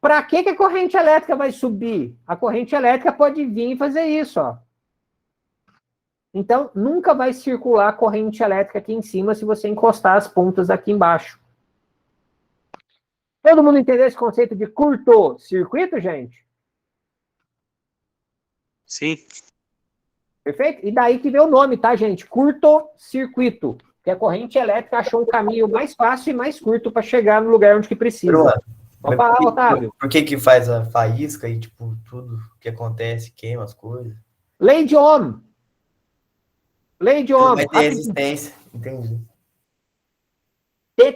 para que a corrente elétrica vai subir? A corrente elétrica pode vir e fazer isso, ó. Então, nunca vai circular corrente elétrica aqui em cima se você encostar as pontas aqui embaixo. Todo mundo entendeu esse conceito de curto-circuito, gente? Sim. Perfeito? E daí que veio o nome, tá, gente? Curto-circuito. Que a corrente elétrica achou um caminho mais fácil e mais curto para chegar no lugar onde que precisa. Pode falar, Otávio. Por que faz a faísca e, tipo, tudo que acontece, queima as coisas? Lei de Ohm. Lei de Ohm. Vai ter resistência, entendi.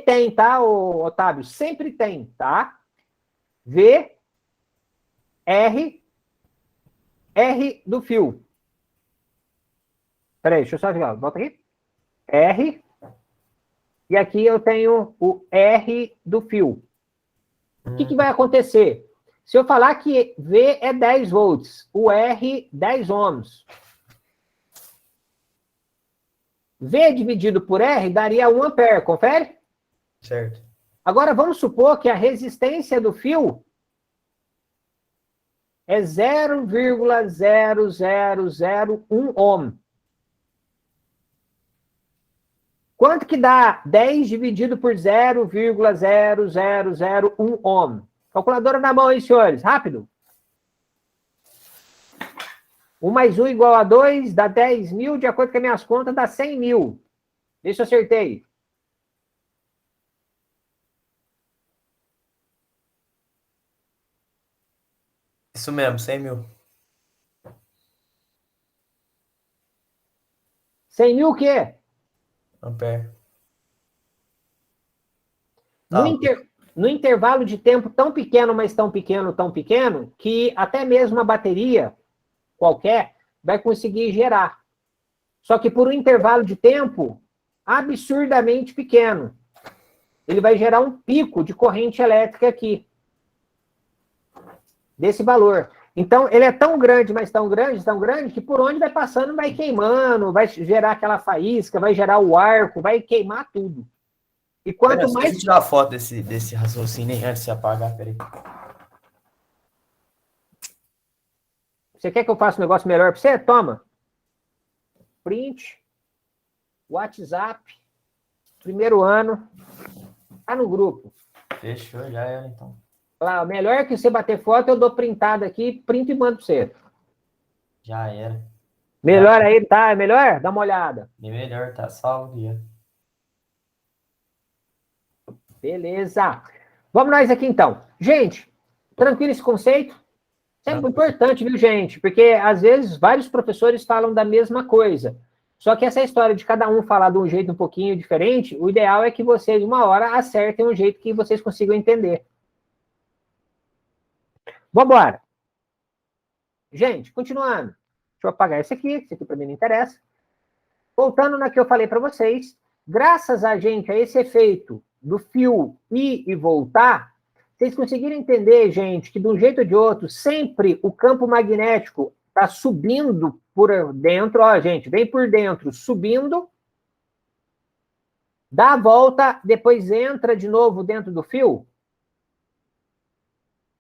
Tem, tá, Otávio? Sempre tem, tá? V, R, R do fio. Peraí, deixa eu só ver. Volta aqui. R. E aqui eu tenho o R do fio. O que vai acontecer? Se eu falar que V é 10 volts, o R 10 ohms. V dividido por R daria 1 ampere, confere? Certo. Agora, vamos supor que a resistência do fio é 0,0001 ohm. Quanto que dá 10 dividido por 0,0001 ohm? Calculadora na mão aí, senhores. Rápido. 1 mais 1 igual a 2, dá 10 mil. De acordo com as minhas contas, dá 100 mil. Vê se eu acertei. Isso mesmo, 100 mil. 100 mil o quê? Ampere. Tá. No intervalo de tempo tão pequeno, mas tão pequeno, que até mesmo a bateria qualquer vai conseguir gerar. Só que por um intervalo de tempo absurdamente pequeno. Ele vai gerar um pico de corrente elétrica aqui. Desse valor. Então, ele é tão grande, mas tão grande, que por onde vai passando vai queimando, vai gerar aquela faísca, vai gerar o arco, vai queimar tudo. E quanto mais... Deixa eu tirar uma foto desse raciocínio antes de se apagar, peraí. Você quer que eu faça um negócio melhor para você? Toma. Print. WhatsApp. Primeiro ano. Tá no grupo. Fechou, já era, então. Lá, melhor que você bater foto, eu dou printado aqui, printo e mando para você. Já era. Melhor aí, tá? É melhor? Dá uma olhada. Bem melhor, tá salvo já. Beleza. Vamos nós aqui, então. Gente, tranquilo esse conceito? Isso é importante, viu, gente? Porque, às vezes, vários professores falam da mesma coisa. Só que essa história de cada um falar de um jeito um pouquinho diferente, o ideal é que vocês, uma hora, acertem um jeito que vocês consigam entender. Vamos embora. Gente, continuando. Deixa eu apagar esse aqui para mim não interessa. Voltando na que eu falei para vocês, graças a esse efeito do fio ir e voltar, vocês conseguiram entender, gente, que de um jeito ou de outro, sempre o campo magnético está subindo por dentro, ó, gente, vem por dentro, subindo, dá a volta, depois entra de novo dentro do fio.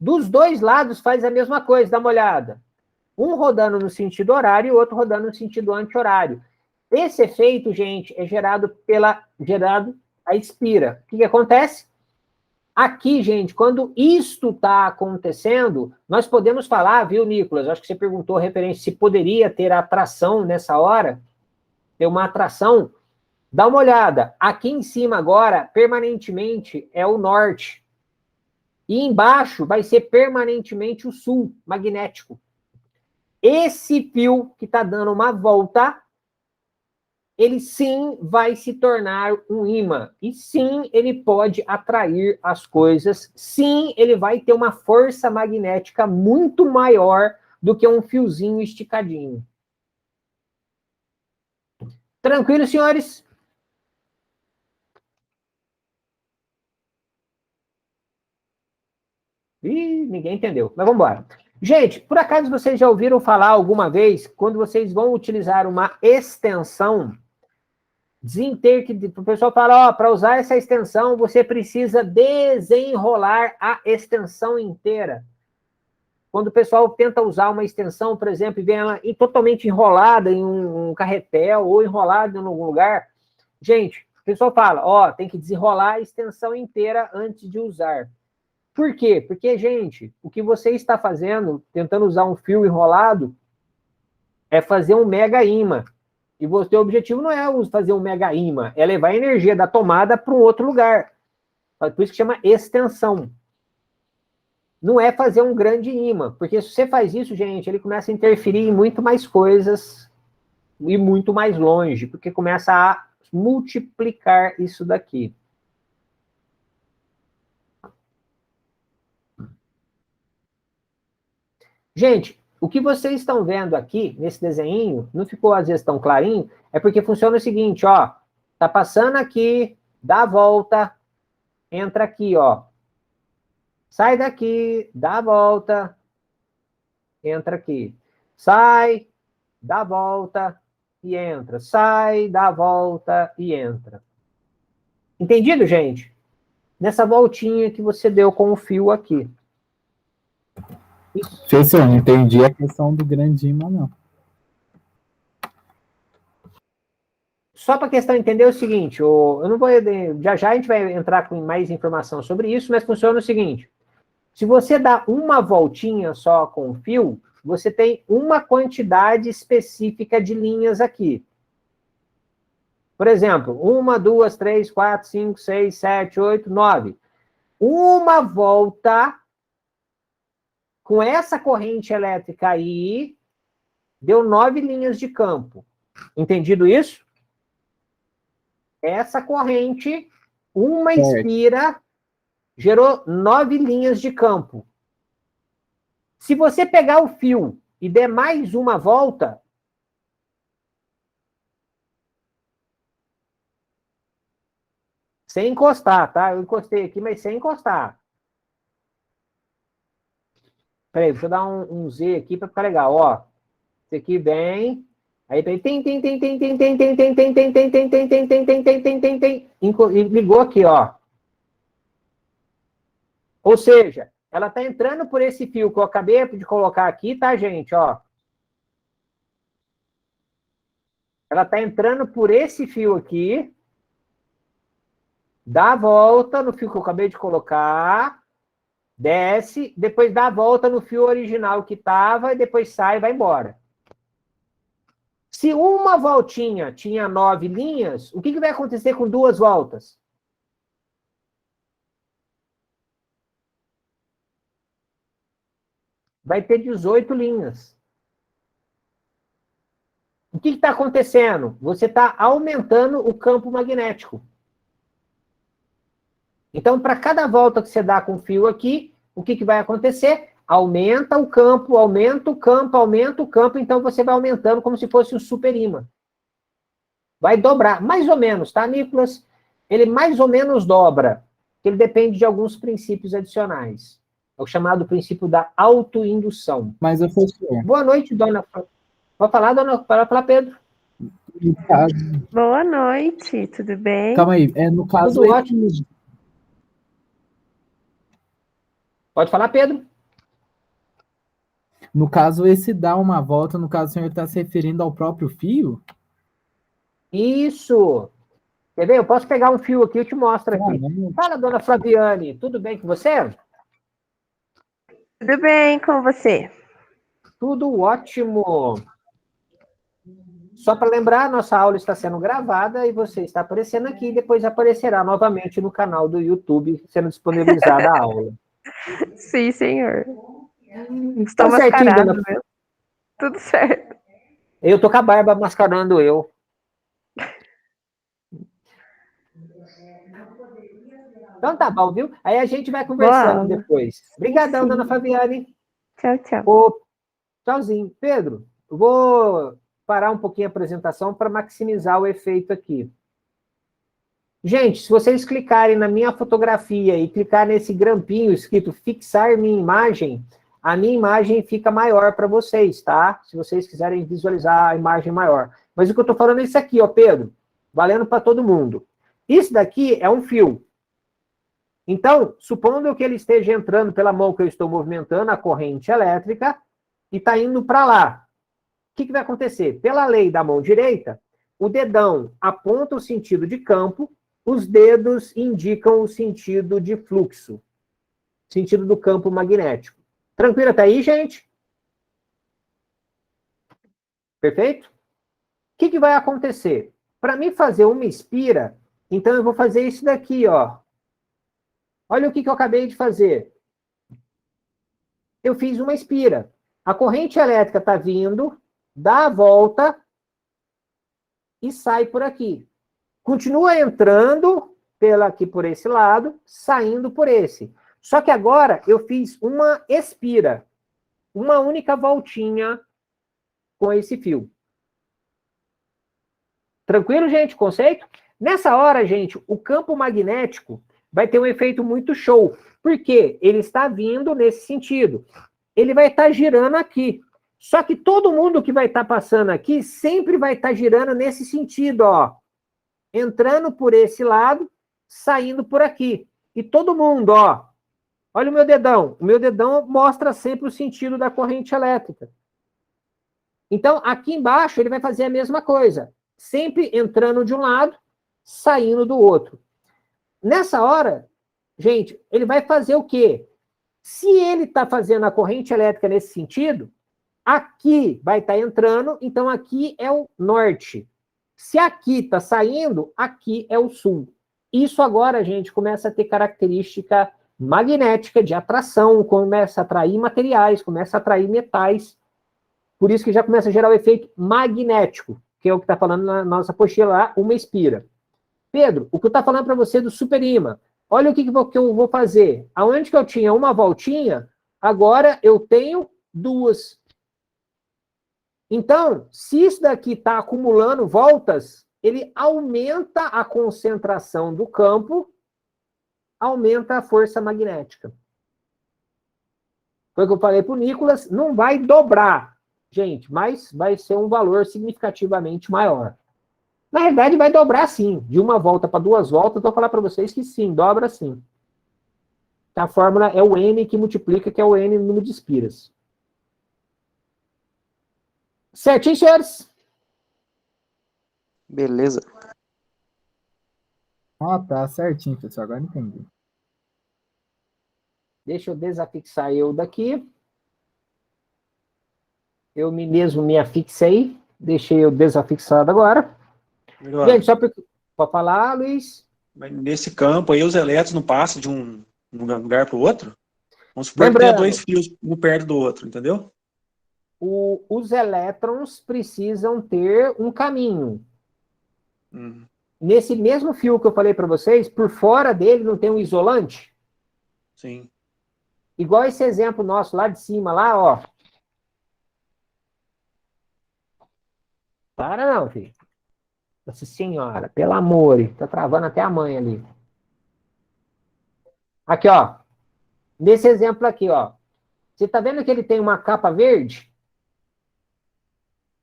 Dos dois lados faz a mesma coisa, dá uma olhada. Um rodando no sentido horário e o outro rodando no sentido anti-horário. Esse efeito, gente, é gerado a espira. O que acontece? Aqui, gente, quando isto está acontecendo, nós podemos falar, viu, Nicolas? Acho que você perguntou referente se poderia ter atração nessa hora, ter uma atração. Dá uma olhada. Aqui em cima agora, permanentemente, é o norte. E embaixo vai ser permanentemente o sul, magnético. Esse fio que está dando uma volta, ele sim vai se tornar um ímã. E sim, ele pode atrair as coisas. Sim, ele vai ter uma força magnética muito maior do que um fiozinho esticadinho. Tranquilo, senhores? Ih, ninguém entendeu. Mas vamos embora. Gente, por acaso vocês já ouviram falar alguma vez, quando vocês vão utilizar uma extensão, o pessoal fala, ó, para usar essa extensão, você precisa desenrolar a extensão inteira. Quando o pessoal tenta usar uma extensão, por exemplo, e vem ela totalmente enrolada em um carretel ou enrolada em algum lugar, gente, o pessoal fala, ó, tem que desenrolar a extensão inteira antes de usar. Por quê? Porque, gente, o que você está fazendo, tentando usar um fio enrolado, é fazer um mega ímã. E o seu objetivo não é fazer um mega ímã, é levar a energia da tomada para um outro lugar. Por isso que chama extensão. Não é fazer um grande ímã, porque se você faz isso, gente, ele começa a interferir em muito mais coisas e muito mais longe, porque começa a multiplicar isso daqui. Gente, o que vocês estão vendo aqui, nesse desenho, não ficou às vezes tão clarinho, é porque funciona o seguinte, ó, tá passando aqui, dá a volta, entra aqui, ó, sai daqui, dá a volta, entra aqui, sai, dá a volta e entra, sai, dá a volta e entra. Entendido, gente? Nessa voltinha que você deu com o fio aqui. Isso. Eu não entendi a questão do grande imã, não. Só para a questão entender o seguinte, eu não vou, já a gente vai entrar com mais informação sobre isso, mas funciona o seguinte, se você dá uma voltinha só com o fio, você tem uma quantidade específica de linhas aqui. Por exemplo, 1, 2, 3, 4, 5, 6, 7, 8, 9. Uma volta com essa corrente elétrica aí, deu 9 linhas de campo. Entendido isso? Essa corrente, uma espira, gerou 9 linhas de campo. Se você pegar o fio e der mais uma volta, sem encostar, tá? Eu encostei aqui, mas sem encostar. Peraí, deixa eu dar um Z aqui para ficar legal, ó. Esse aqui vem, aí tem, e ligou aqui, ó. Ou seja, ela tá entrando por esse fio que eu acabei de colocar aqui, tá, gente, ó. Ela tá entrando por esse fio aqui, dá a volta no fio que eu acabei de colocar, desce, depois dá a volta no fio original que estava, e depois sai e vai embora. Se uma voltinha tinha 9 linhas, o que vai acontecer com 2 voltas? Vai ter 18 linhas. O que está acontecendo? Você está aumentando o campo magnético. Então, para cada volta que você dá com o fio aqui, o que vai acontecer? Aumenta o campo, aumenta o campo, aumenta o campo, então você vai aumentando como se fosse um superímã. Vai dobrar, mais ou menos, tá, Nicolas? Ele mais ou menos dobra, ele depende de alguns princípios adicionais. É o chamado princípio da autoindução. Mas, professor, Boa noite, dona. Pode falar, dona? Pode falar, Pedro. no caso, Boa noite, tudo bem? calma aí, no caso, Tudo ótimo. Pode falar, Pedro. no caso, esse dá uma volta, no caso, o senhor está se referindo ao próprio fio? Isso. Quer ver? Eu posso pegar um fio aqui e te mostro aqui. Caramba. Fala, dona Flaviane, tudo bem com você? Tudo bem com você? Tudo ótimo. Só para lembrar, nossa aula está sendo gravada e você está aparecendo aqui e depois aparecerá novamente no canal do YouTube, sendo disponibilizada a aula. Sim, senhor. Tá Estou certinho, mascarado, dona. viu? Tudo certo. Eu tô com a barba mascarando eu. Então tá bom, viu? Aí a gente vai conversando Boa. depois. Obrigadão, Sim. dona Fabiane. Tchau, tchau. Ô, tchauzinho. Pedro, eu vou parar um pouquinho a apresentação para maximizar o efeito aqui. Gente, se vocês clicarem na minha fotografia e clicar nesse grampinho escrito fixar minha imagem, a minha imagem fica maior para vocês, tá? Se vocês quiserem visualizar a imagem maior. Mas o que eu estou falando é isso aqui, ó, Pedro, valendo para todo mundo. Isso daqui é um fio. Então, supondo que ele esteja entrando pela mão que eu estou movimentando, a corrente elétrica, e está indo para lá. O que vai acontecer? Pela lei da mão direita, o dedão aponta o sentido de campo, os dedos indicam o sentido de fluxo, sentido do campo magnético. Tranquilo até aí, gente? Perfeito? O que vai acontecer? Para mim fazer uma espira, então eu vou fazer isso daqui, ó. Olha o que eu acabei de fazer. Eu fiz uma espira. A corrente elétrica está vindo, dá a volta e sai por aqui. Continua entrando aqui por esse lado, saindo por esse. Só que agora eu fiz uma espira. Uma única voltinha com esse fio. Tranquilo, gente? Conceito? Nessa hora, gente, o campo magnético vai ter um efeito muito show. Por quê? Ele está vindo nesse sentido. Ele vai estar girando aqui. Só que todo mundo que vai estar passando aqui sempre vai estar girando nesse sentido, ó. Entrando por esse lado, saindo por aqui. E todo mundo, ó. Olha o meu dedão. O meu dedão mostra sempre o sentido da corrente elétrica. Então, aqui embaixo, ele vai fazer a mesma coisa. Sempre entrando de um lado, saindo do outro. Nessa hora, gente, ele vai fazer o quê? Se ele está fazendo a corrente elétrica nesse sentido, aqui vai estar entrando, então aqui é o norte. Se aqui está saindo, aqui é o sul. Isso agora, gente, começa a ter característica magnética de atração, começa a atrair materiais, começa a atrair metais. Por isso que já começa a gerar o efeito magnético, que é o que está falando na nossa apostila lá, uma espira. Pedro, o que eu estou falando para você do superímã, olha o que eu vou fazer. Aonde que eu tinha uma voltinha, agora eu tenho duas. Então, se isso daqui está acumulando voltas, ele aumenta a concentração do campo, aumenta a força magnética. Foi o que eu falei para o Nicolas, não vai dobrar, gente, mas vai ser um valor significativamente maior. Na realidade, vai dobrar sim. De uma volta para duas voltas, eu vou falar para vocês que sim, dobra sim. A fórmula é o N que multiplica, que é o N número de espiras. Certinho, senhores? Beleza. Ah, tá certinho, pessoal. Agora entendi. Deixa eu desafixar eu daqui. Eu mesmo me afixei. Deixei eu desafixado agora. Melhor. Gente, só para falar, Luiz. Mas nesse campo aí, os elétrons não passam de um lugar para o outro? Vamos supor que Lembrando, tenha dois fios, um perto do outro, entendeu? os elétrons precisam ter um caminho. Uhum. Nesse mesmo fio que eu falei para vocês, por fora dele não tem um isolante? Sim. igual esse exemplo nosso lá de cima, lá, ó. Para não, filho. Nossa senhora, pelo amor, tá travando até a mãe ali. Aqui, ó. Nesse exemplo aqui, ó. Você tá vendo que ele tem uma capa verde?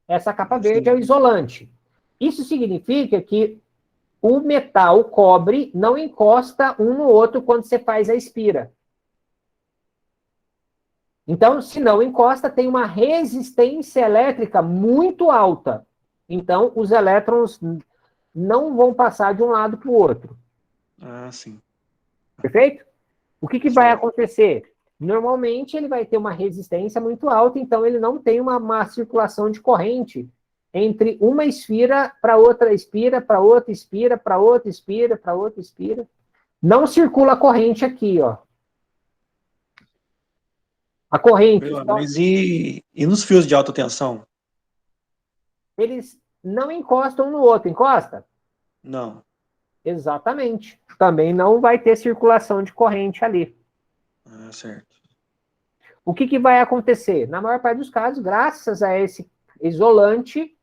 Essa capa verde é o isolante. Isso significa que o metal, o cobre, não encosta um no outro quando você faz a espira. Então, se não encosta, tem uma resistência elétrica muito alta. Então, os elétrons não vão passar de um lado para o outro. Ah, sim. Perfeito? O que vai acontecer? Normalmente, ele vai ter uma resistência muito alta, então ele não tem uma má circulação de corrente entre uma esfera para outra espira, para outra espira, para outra espira, para outra espira. Não circula a corrente aqui, ó. A corrente. Mas e nos fios de alta tensão? Eles não encostam um no outro, encosta? Não. Exatamente. Também não vai ter circulação de corrente ali. Ah, certo. O que vai acontecer? Na maior parte dos casos, graças a esse isolante,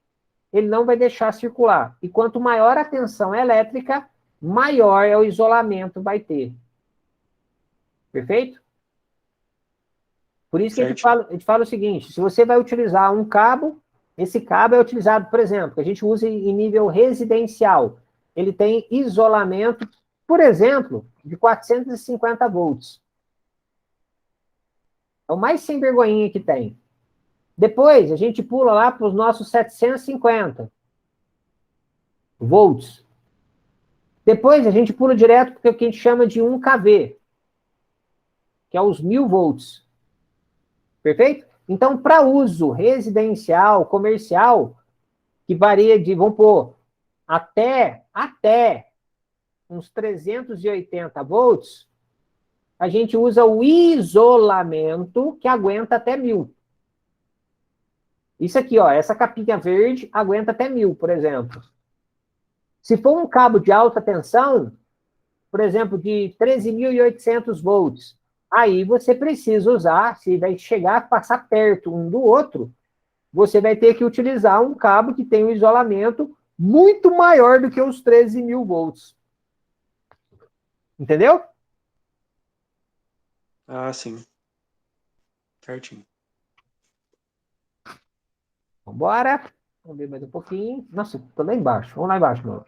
ele não vai deixar circular. E quanto maior a tensão elétrica, maior é o isolamento vai ter. Perfeito? Por isso que a gente fala o seguinte, se você vai utilizar um cabo, esse cabo é utilizado, por exemplo, que a gente usa em nível residencial. Ele tem isolamento, por exemplo, de 450 volts. É o mais sem vergonhinha que tem. Depois, a gente pula lá para os nossos 750 volts. Depois, a gente pula direto para o que a gente chama de 1 kV, que é os 1000 volts. Perfeito? Então, para uso residencial, comercial, que varia de, vamos pôr, até uns 380 volts, a gente usa o isolamento que aguenta até 1000. Isso aqui, ó, essa capinha verde aguenta até 1000, por exemplo. Se for um cabo de alta tensão, por exemplo, de 13.800 volts, aí você precisa usar, se vai chegar a passar perto um do outro, você vai ter que utilizar um cabo que tem um isolamento muito maior do que os 13.000 volts. Entendeu? Ah, sim. Certinho. Vambora. Vamos ver mais um pouquinho. Nossa, tô lá embaixo. Vamos lá embaixo, meu.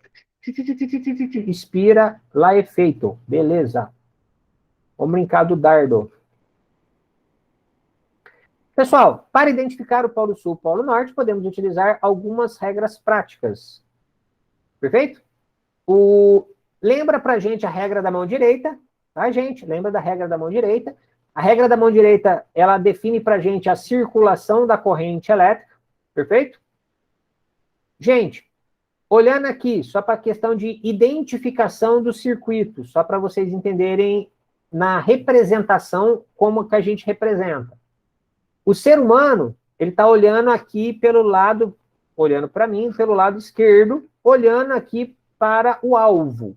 Expira, lá é feito. Beleza. Vamos brincar do dardo. Pessoal, para identificar o Polo Sul e o Polo Norte, podemos utilizar algumas regras práticas. Perfeito? Lembra pra gente a regra da mão direita, tá, gente? Lembra da regra da mão direita. A regra da mão direita, ela define pra gente a circulação da corrente elétrica. Perfeito? Gente, olhando aqui, só para a questão de identificação do circuito, só para vocês entenderem na representação como que a gente representa. O ser humano, ele está olhando aqui pelo lado, olhando para mim, pelo lado esquerdo, olhando aqui para o alvo.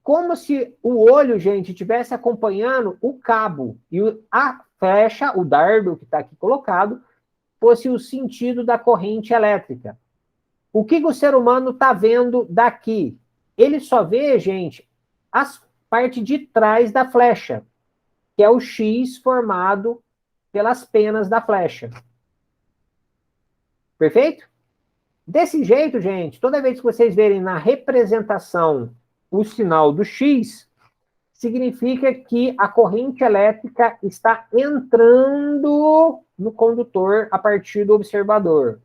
Como se o olho, gente, estivesse acompanhando o cabo e a flecha, o dardo que está aqui colocado, fosse o sentido da corrente elétrica. O que o ser humano está vendo daqui? Ele só vê, gente, a parte de trás da flecha, que é o X formado pelas penas da flecha. Perfeito? Desse jeito, gente, toda vez que vocês verem na representação o sinal do X, significa que a corrente elétrica está entrando no condutor a partir do observador.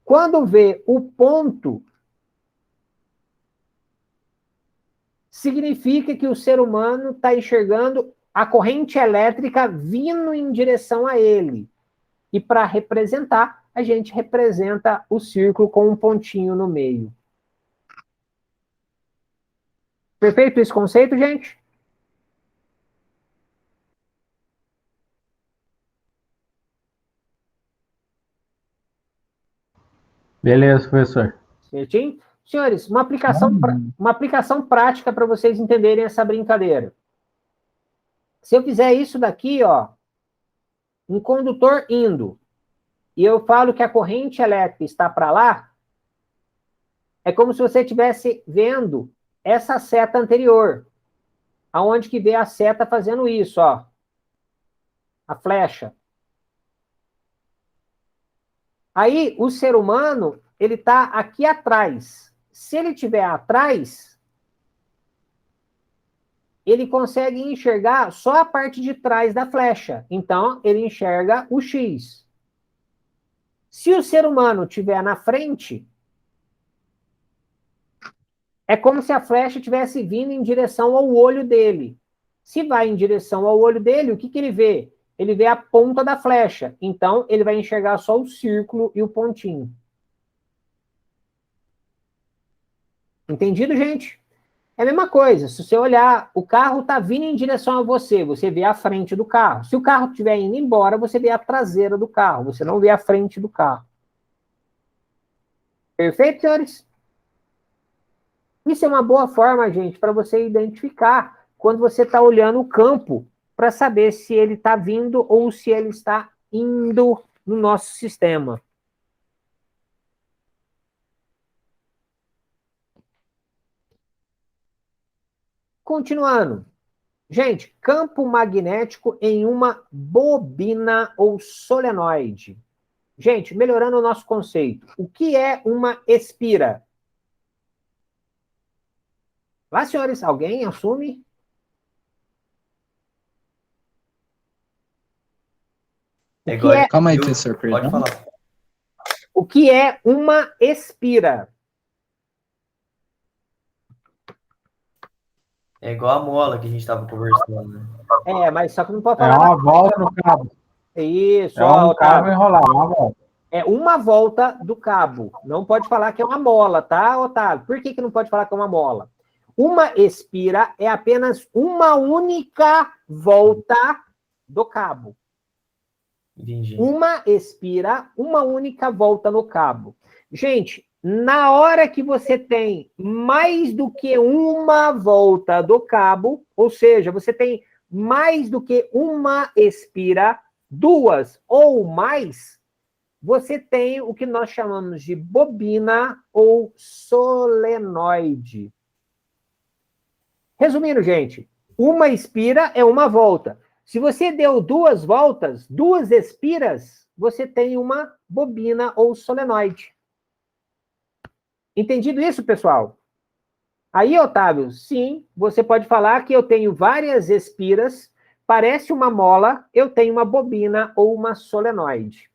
Quando vê o ponto, significa que o ser humano está enxergando a corrente elétrica vindo em direção a ele. E para representar, a gente representa o círculo com um pontinho no meio. Perfeito esse conceito, gente? Beleza, professor. Certinho? Senhores, uma aplicação prática para vocês entenderem essa brincadeira. Se eu fizer isso daqui, ó, um condutor indo, e eu falo que a corrente elétrica está para lá, é como se você estivesse vendo essa seta anterior, aonde que vê a seta fazendo isso, ó, a flecha. Aí, o ser humano, ele está aqui atrás. Se ele estiver atrás, ele consegue enxergar só a parte de trás da flecha. Então, ele enxerga o X. Se o ser humano estiver na frente, é como se a flecha estivesse vindo em direção ao olho dele. Se vai em direção ao olho dele, o que que ele vê? Ele vê a ponta da flecha. Então, ele vai enxergar só o círculo e o pontinho. Entendido, gente? É a mesma coisa. Se você olhar, o carro está vindo em direção a você, você vê a frente do carro. Se o carro estiver indo embora, você vê a traseira do carro. Você não vê a frente do carro. Perfeito, senhores? Isso é uma boa forma, gente, para você identificar quando você está olhando o campo, para saber se ele está vindo ou se ele está indo no nosso sistema. Continuando. Gente, campo magnético em uma bobina ou solenoide. Gente, melhorando o nosso conceito. O que é uma espira? Lá, senhores, alguém assume? É igual, Calma aí, professor, pode perdão. falar. O que é uma espira? É igual a mola que a gente estava conversando, né? É, mas só que não pode É falar. uma volta no cabo. Isso, É ó, um cabo Otávio. enrolado, uma volta. É uma volta do cabo. Não pode falar que é uma mola, tá, Otávio? Por que não pode falar que é uma mola? Uma espira é apenas uma única volta do cabo. Entendi. Uma espira, uma única volta no cabo. Gente, na hora que você tem mais do que uma volta do cabo, ou seja, você tem mais do que uma espira, duas ou mais, você tem o que nós chamamos de bobina ou solenoide. Resumindo, gente, uma espira é uma volta. Se você deu duas voltas, duas espiras, você tem uma bobina ou solenoide. Entendido isso, pessoal? Aí, Otávio, sim, você pode falar que eu tenho várias espiras, parece uma mola, eu tenho uma bobina ou uma solenoide.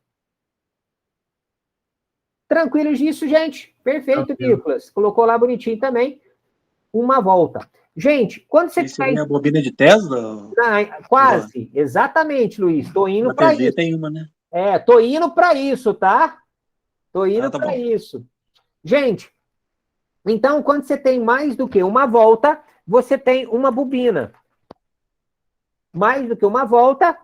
Tranquilo disso, gente? Perfeito, Tranquilo. Nicolas. Colocou lá bonitinho também. Uma volta. Gente, quando você Isso aí é a bobina de Tesla? quase, exatamente, Luiz. Estou indo Na para TV isso. tem uma, né? Tô indo para isso, tá? Tô indo Tá para bom. isso. Gente, então, quando você tem mais do que uma volta, você tem uma bobina. Mais do que uma volta,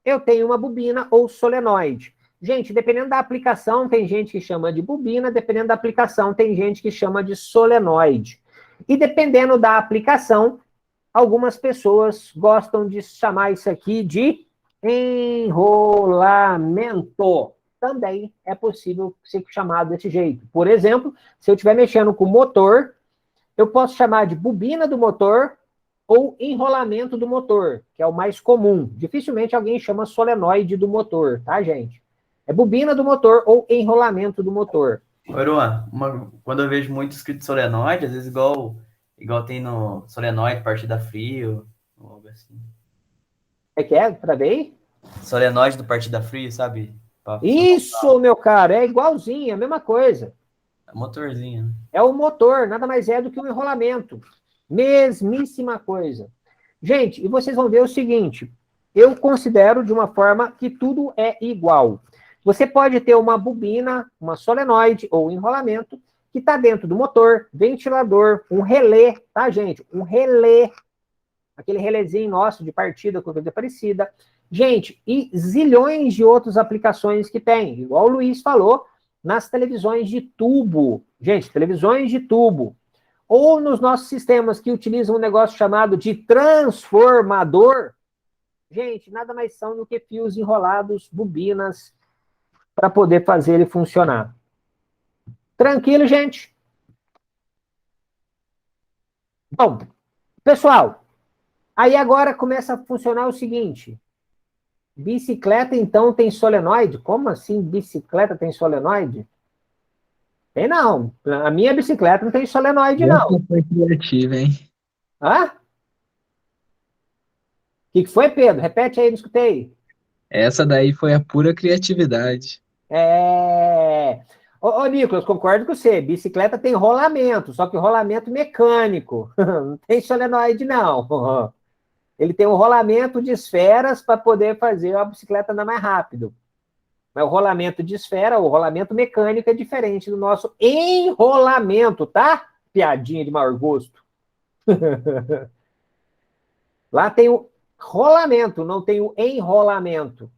eu tenho uma bobina ou solenoide. Gente, dependendo da aplicação, tem gente que chama de bobina, dependendo da aplicação, tem gente que chama de solenoide. E dependendo da aplicação, algumas pessoas gostam de chamar isso aqui de enrolamento. Também é possível ser chamado desse jeito. Por exemplo, se eu estiver mexendo com o motor, eu posso chamar de bobina do motor ou enrolamento do motor, que é o mais comum. Dificilmente alguém chama solenoide do motor, tá, gente? É bobina do motor ou enrolamento do motor. Ô, Iruan, quando eu vejo muito escrito solenoide, às vezes igual tem no solenoide partida frio, ou algo assim. É que é? Travei? Solenoide do partida frio, sabe? Isso, meu caro, é igualzinho, é a mesma coisa. Motorzinho, né? É o motor, nada mais é do que um enrolamento. Mesmíssima coisa. Gente, e vocês vão ver o seguinte, eu considero de uma forma que tudo é igual. Você pode ter uma bobina, uma solenoide ou enrolamento que está dentro do motor, ventilador, um relé, tá, gente? Um relé, aquele relézinho nosso de partida com coisa parecida. Gente, e zilhões de outras aplicações que tem, igual o Luiz falou, nas televisões de tubo. Gente, televisões de tubo. ou nos nossos sistemas que utilizam um negócio chamado de transformador, gente, nada mais são do que fios enrolados, bobinas, para poder fazer ele funcionar. Tranquilo, gente? Bom, pessoal, aí agora começa a funcionar o seguinte. Bicicleta, então, tem solenoide? Como assim bicicleta tem solenoide? Tem não. A minha bicicleta não tem solenoide, não. Essa foi criativa, hein? Hã? O que foi, Pedro? Repete aí, não escutei. Essa daí foi a pura criatividade. Ô, Nicolas, concordo com você. Bicicleta tem rolamento, só que rolamento mecânico. Não tem solenoide, não. Ele tem um rolamento de esferas para poder fazer a bicicleta andar mais rápido. Mas o rolamento de esfera, o rolamento mecânico é diferente do nosso enrolamento, tá? Piadinha de mau gosto. Lá tem o rolamento, não tem o enrolamento.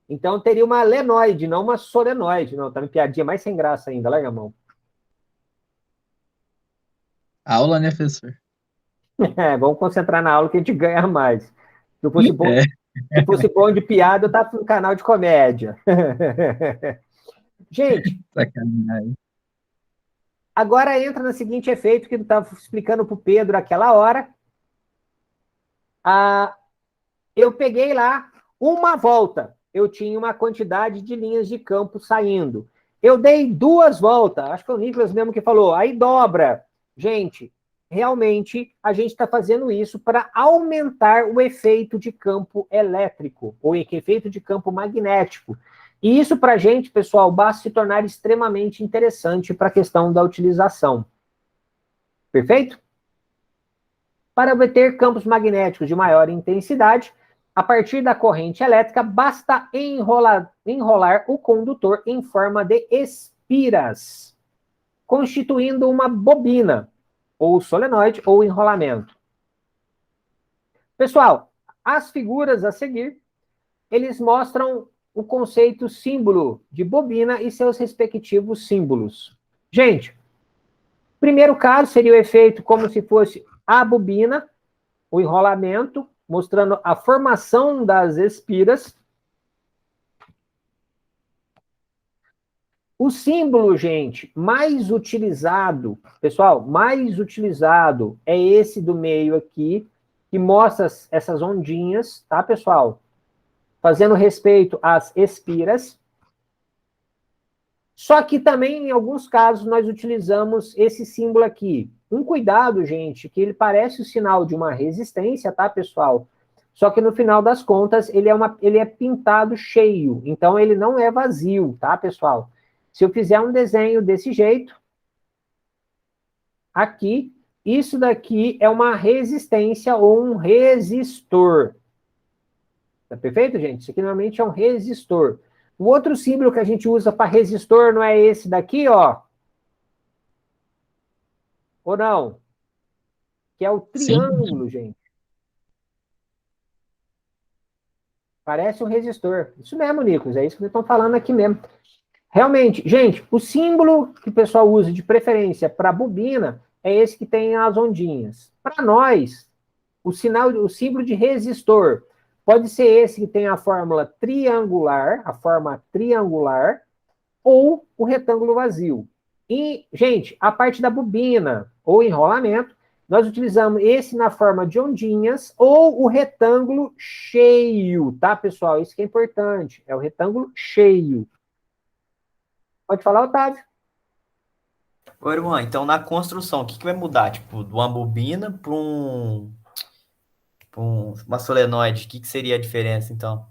Então teria uma lenoide, não uma solenoide. Não, tá uma piadinha mais sem graça ainda. Larga a mão. Aula, né, professor? Vamos concentrar na aula que a gente ganha mais. Se fosse bom, se fosse bom de piada, eu tava no canal de comédia. Gente, Sacanagem. agora entra no seguinte efeito que eu estava explicando para o Pedro aquela hora. Eu peguei lá uma volta. Eu tinha uma quantidade de linhas de campo saindo. Eu dei 2 voltas. Acho que foi o Nicolas mesmo que falou. Aí dobra. Gente, realmente a gente está fazendo isso para aumentar o efeito de campo elétrico, ou efeito de campo magnético. E isso para a gente, pessoal, basta se tornar extremamente interessante para a questão da utilização. Perfeito? Para obter campos magnéticos de maior intensidade, a partir da corrente elétrica, basta enrolar o condutor em forma de espiras, constituindo uma bobina, ou solenoide, ou enrolamento. Pessoal, as figuras a seguir, eles mostram o conceito símbolo de bobina e seus respectivos símbolos. Gente, primeiro caso seria o efeito como se fosse a bobina, o enrolamento, mostrando a formação das espiras. O símbolo, gente, mais utilizado, pessoal, mais utilizado é esse do meio aqui, que mostra essas ondinhas, tá, pessoal? Fazendo respeito às espiras. Só que também, em alguns casos, nós utilizamos esse símbolo aqui. Um cuidado, gente, que ele parece o sinal de uma resistência, tá, pessoal? Só que no final das contas, ele é pintado cheio. Então, ele não é vazio, tá, pessoal? Se eu fizer um desenho desse jeito, aqui, isso daqui é uma resistência ou um resistor. Tá perfeito, gente? Isso aqui normalmente é um resistor. O outro símbolo que a gente usa para resistor não é esse daqui, ó? Ou não? Que é o triângulo, gente. Parece um resistor. Isso mesmo, Nicolas. É isso que eles estão falando aqui mesmo. Realmente, gente, o símbolo que o pessoal usa de preferência para bobina é esse que tem as ondinhas. Para nós, o símbolo de resistor pode ser esse que tem a forma triangular, ou o retângulo vazio. E, gente, a parte da bobina ou enrolamento, nós utilizamos esse na forma de ondinhas ou o retângulo cheio, tá, pessoal? Isso que é importante, é o retângulo cheio. Pode falar, Otávio. Ô, irmão, então na construção, o que vai mudar? Tipo, de uma bobina para uma solenoide, o que seria a diferença, então?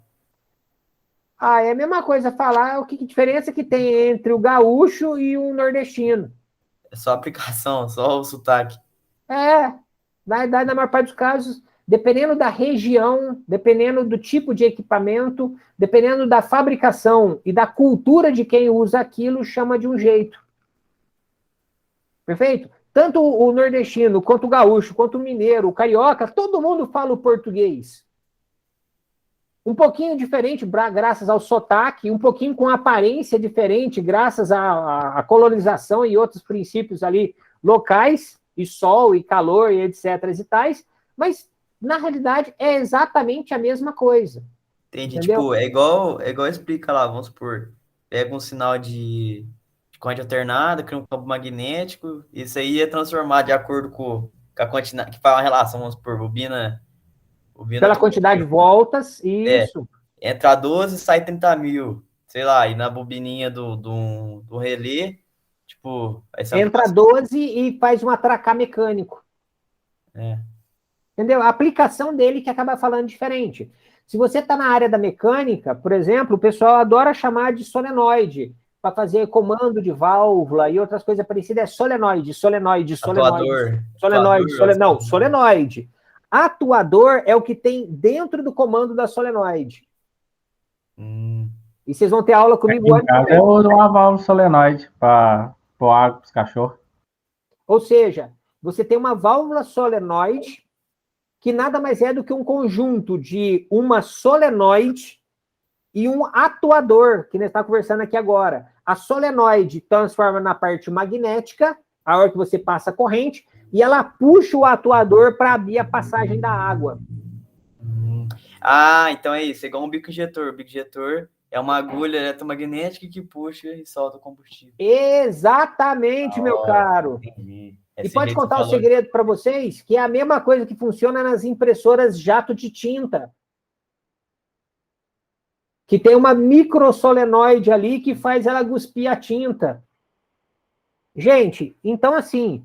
É a mesma coisa falar que diferença que tem entre o gaúcho e o nordestino. É só a aplicação, só o sotaque. Na verdade, na maior parte dos casos, dependendo da região, dependendo do tipo de equipamento, dependendo da fabricação e da cultura de quem usa aquilo, chama de um jeito. Perfeito? Tanto o nordestino, quanto o gaúcho, quanto o mineiro, o carioca, todo mundo fala o português. Um pouquinho diferente, graças ao sotaque, um pouquinho com aparência diferente, graças à colonização e outros princípios ali locais e sol, e calor, e etc. e tais, mas, na realidade, é exatamente a mesma coisa. Entendi. Entendeu? Tipo, é igual explica lá, vamos supor, pega um sinal de corrente alternada, cria um campo magnético, isso aí é transformado de acordo com a quantidade, que faz uma relação, vamos supor, bobina Pela do quantidade de voltas, é, isso. entra 12 sai 30 mil, sei lá, e na bobininha do relé, tipo, aí você Entra 12 e faz um atracar mecânico. é. Entendeu? A aplicação dele que acaba falando diferente. Se você está na área da mecânica, por exemplo, o pessoal adora chamar de solenoide, para fazer comando de válvula e outras coisas parecidas, é solenoide, solenoide, solenoide, solenoide, não, solenoide. Atuador é o que tem dentro do comando da solenoide. E vocês vão ter aula comigo Em casa eu uso uma válvula solenoide para pôr água para os cachorros. Ou seja, você tem uma válvula solenoide que nada mais é do que um conjunto de uma solenoide e um atuador, que nós estamos conversando aqui agora. A solenoide transforma na parte magnética, a hora que você passa a corrente, e ela puxa o atuador para abrir a passagem da água. Ah, então é isso, é igual um bico injetor. O bico injetor é uma agulha eletromagnética que puxa e solta o combustível. Exatamente, meu caro. Entendi. E pode contar o segredo para vocês, que é a mesma coisa que funciona nas impressoras jato de tinta. Que tem uma microsolenoide ali que faz ela cuspir a tinta. Gente, então assim,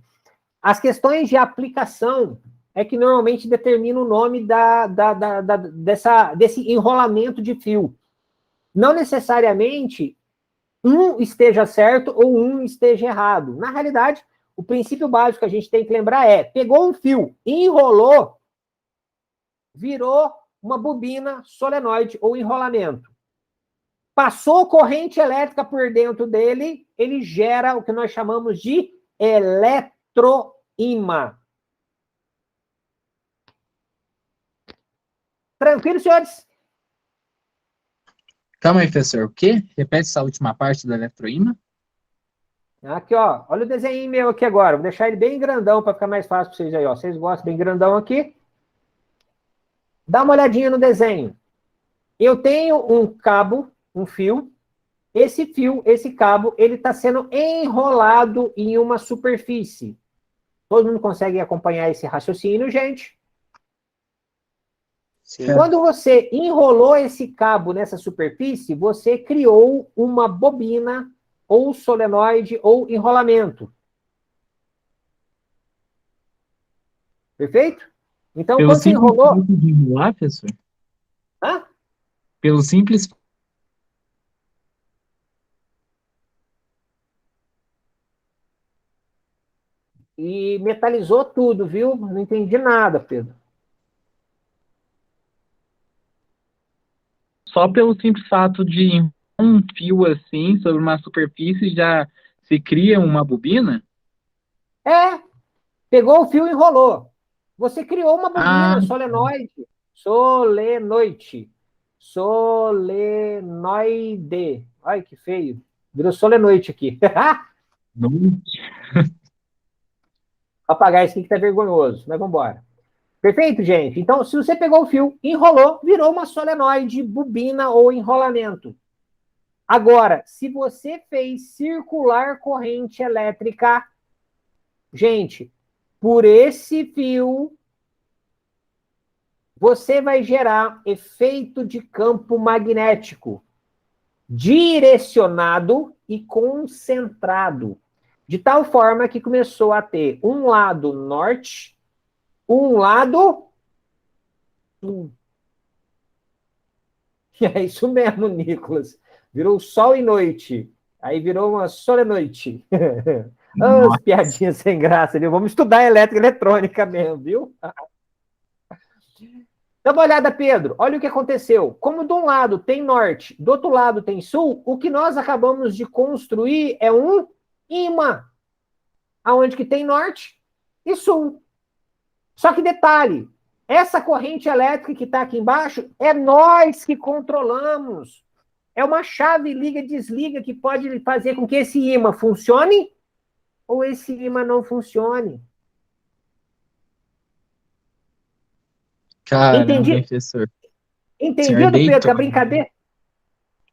as questões de aplicação é que normalmente determina o nome desse enrolamento de fio. Não necessariamente um esteja certo ou um esteja errado. Na realidade, o princípio básico que a gente tem que lembrar é, pegou um fio, enrolou, virou uma bobina solenoide ou enrolamento. Passou corrente elétrica por dentro dele, ele gera o que nós chamamos de eletroímã. Tranquilo, senhores? Calma aí, professor. O quê? Repete essa última parte do eletroímã. Aqui, ó. Olha o desenho meu aqui agora. Vou deixar ele bem grandão para ficar mais fácil para vocês aí, ó. Vocês gostam bem grandão aqui? Dá uma olhadinha no desenho. Eu tenho um cabo, um fio. Esse fio, esse cabo, ele está sendo enrolado em uma superfície. Todo mundo consegue acompanhar esse raciocínio, gente? Sim. Quando você enrolou esse cabo nessa superfície, você criou uma bobina, ou solenoide, ou enrolamento. Perfeito? Então, Pelo quando você simples enrolou... fato de enrolar, professor? Hã? Pelo simples... E metalizou tudo, viu? Não entendi nada, Pedro. Só pelo simples fato de enrolar um fio assim sobre uma superfície já se cria uma bobina? É, pegou o fio e enrolou. Você criou uma bobina, Ah, solenoide. Solenoide. Solenoide. Ai, que feio. Virou solenoide aqui. não. Vou apagar isso aqui que tá vergonhoso, mas vamos embora. Perfeito, gente? Então, se você pegou o fio, enrolou, virou uma solenoide, bobina ou enrolamento. Agora, se você fez circular corrente elétrica, gente, por esse fio, você vai gerar efeito de campo magnético direcionado e concentrado, de tal forma que começou a ter um lado norte, um lado sul. E é isso mesmo, Nicolas. Virou sol e noite. Aí virou uma solenoite. As piadinhas sem graça, viu? Vamos estudar elétrica e eletrônica mesmo, viu? Dá uma olhada, Pedro. Olha o que aconteceu. Como de um lado tem norte, do outro lado tem sul, o que nós acabamos de construir é um ímã. Aonde que tem norte e sul. Só que detalhe, essa corrente elétrica que está aqui embaixo é nós que controlamos. É uma chave liga-desliga que pode fazer com que esse ímã funcione ou esse ímã não funcione. Caramba, Entendi. hein, professor? Entendido, Senhor Pedro, que deitou. a brincadeira...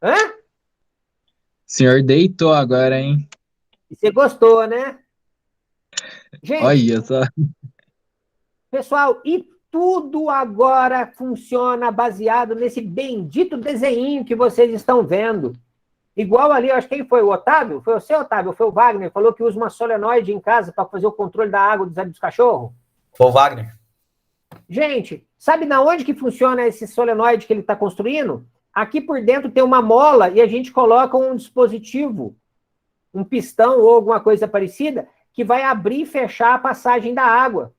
Hã? Senhor deitou agora, hein? Você gostou, né? Gente, Olha só. pessoal, e tudo agora funciona baseado nesse bendito desenho que vocês estão vendo. Igual ali, eu acho que quem foi? O Otávio? Foi você, Otávio? Foi o Wagner? Falou que usa uma solenoide em casa para fazer o controle da água dos cachorros? Foi o Wagner. Gente, sabe na onde que funciona esse solenoide que ele está construindo? Aqui por dentro tem uma mola e a gente coloca um dispositivo, um pistão ou alguma coisa parecida, que vai abrir e fechar a passagem da água.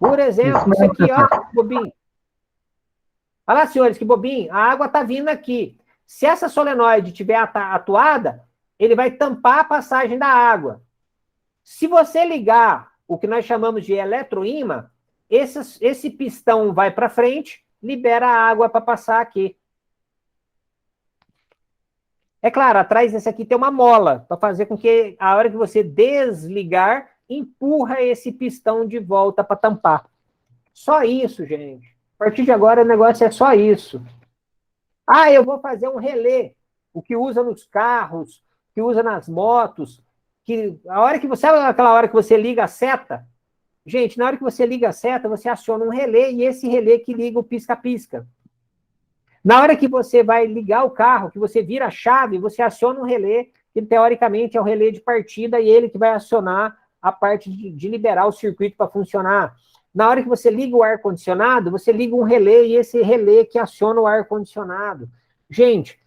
Por exemplo, isso aqui, ó, bobinho. Olha lá, senhores, que bobinho. A água está vindo aqui. Se essa solenoide estiver atuada, ele vai tampar a passagem da água. Se você ligar o que nós chamamos de eletroímã, esse pistão vai para frente, libera a água para passar aqui. É claro, atrás desse aqui tem uma mola, para fazer com que, a hora que você desligar, empurra esse pistão de volta para tampar. Só isso, gente. A partir de agora, o negócio é só isso. Ah, eu vou fazer um relé. O que usa nos carros, que usa nas motos, que a hora que você... Sabe aquela hora que você liga a seta? Gente, na hora que você liga a seta, você aciona um relé, e esse relé que liga o pisca-pisca. Na hora que você vai ligar o carro, que você vira a chave, você aciona um relé, que teoricamente é o relé de partida, e ele que vai acionar a parte de liberar o circuito para funcionar. Na hora que você liga o ar-condicionado, você liga um relé, e esse relé que aciona o ar-condicionado. Gente,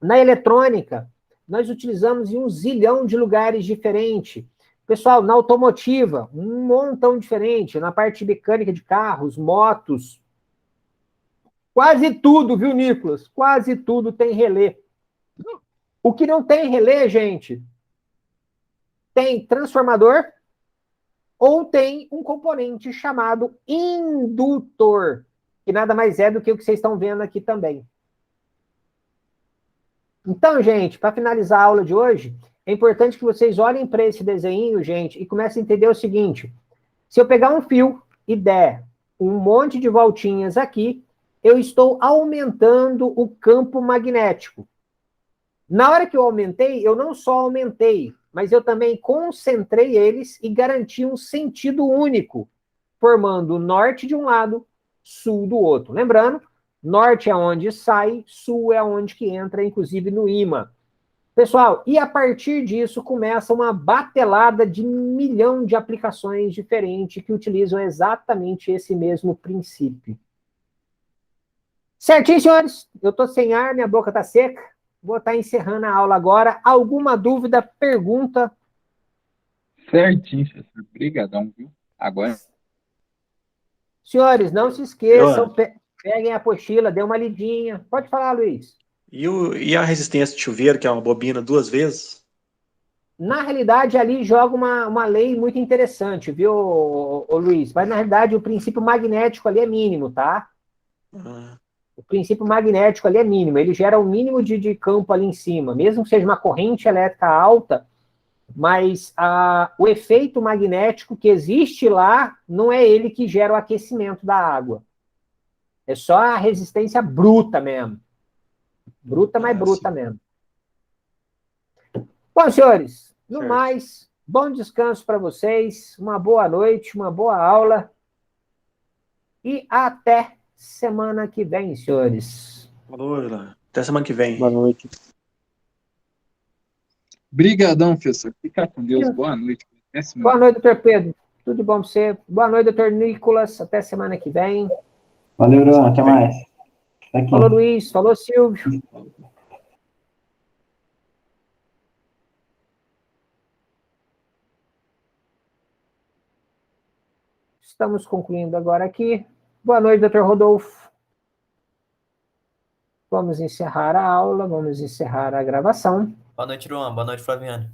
na eletrônica, nós utilizamos em um zilhão de lugares diferentes. Pessoal, na automotiva, um montão diferente. Na parte mecânica de carros, motos. Quase tudo, viu, Nicolas? Quase tudo tem relé. O que não tem relé, gente, tem transformador ou tem um componente chamado indutor, que nada mais é do que o que vocês estão vendo aqui também. Então, gente, para finalizar a aula de hoje, é importante que vocês olhem para esse desenho, gente, e comecem a entender o seguinte. Se eu pegar um fio e der um monte de voltinhas aqui, eu estou aumentando o campo magnético. Na hora que eu aumentei, eu não só aumentei, mas eu também concentrei eles e garanti um sentido único, formando norte de um lado, sul do outro. Lembrando, norte é onde sai, sul é onde que entra, inclusive no ímã. Pessoal, e a partir disso começa uma batelada de 1 milhão de aplicações diferentes que utilizam exatamente esse mesmo princípio. Certinho, senhores? Eu estou sem ar, minha boca está seca. Vou estar encerrando a aula agora. Alguma dúvida, pergunta? Certinho, professor. Obrigadão, viu? Agora. Senhores, não se esqueçam, peguem a apostila, dê uma lidinha. Pode falar, Luiz. E a resistência de chuveiro, que é uma bobina 2 vezes? Na realidade, ali joga uma lei muito interessante, viu, ô Luiz? Mas, na realidade, o princípio magnético ali é mínimo, tá? O princípio magnético ali é mínimo. Ele gera um mínimo de campo ali em cima. Mesmo que seja uma corrente elétrica alta, mas o efeito magnético que existe lá não é ele que gera o aquecimento da água. É só a resistência bruta mesmo. Bruta, mas bruta sim. mesmo. Bom, senhores, no Certo. mais, bom descanso para vocês, uma boa noite, uma boa aula e até semana que vem, senhores. Falou, Ilan. Até semana que vem. Boa noite. Brigadão, professor. Fica com Deus. Boa noite. Até semana. Boa noite, doutor Pedro. Tudo de bom para você? Boa noite, doutor Nicolas. Até semana que vem. Valeu, Bruno. Até mais. Tá aqui. Falou, Luiz. Falou, Silvio. Estamos concluindo agora aqui. Boa noite, doutor Rodolfo. Vamos encerrar a aula, vamos encerrar a gravação. Boa noite, Luan. Boa noite, Flaviano.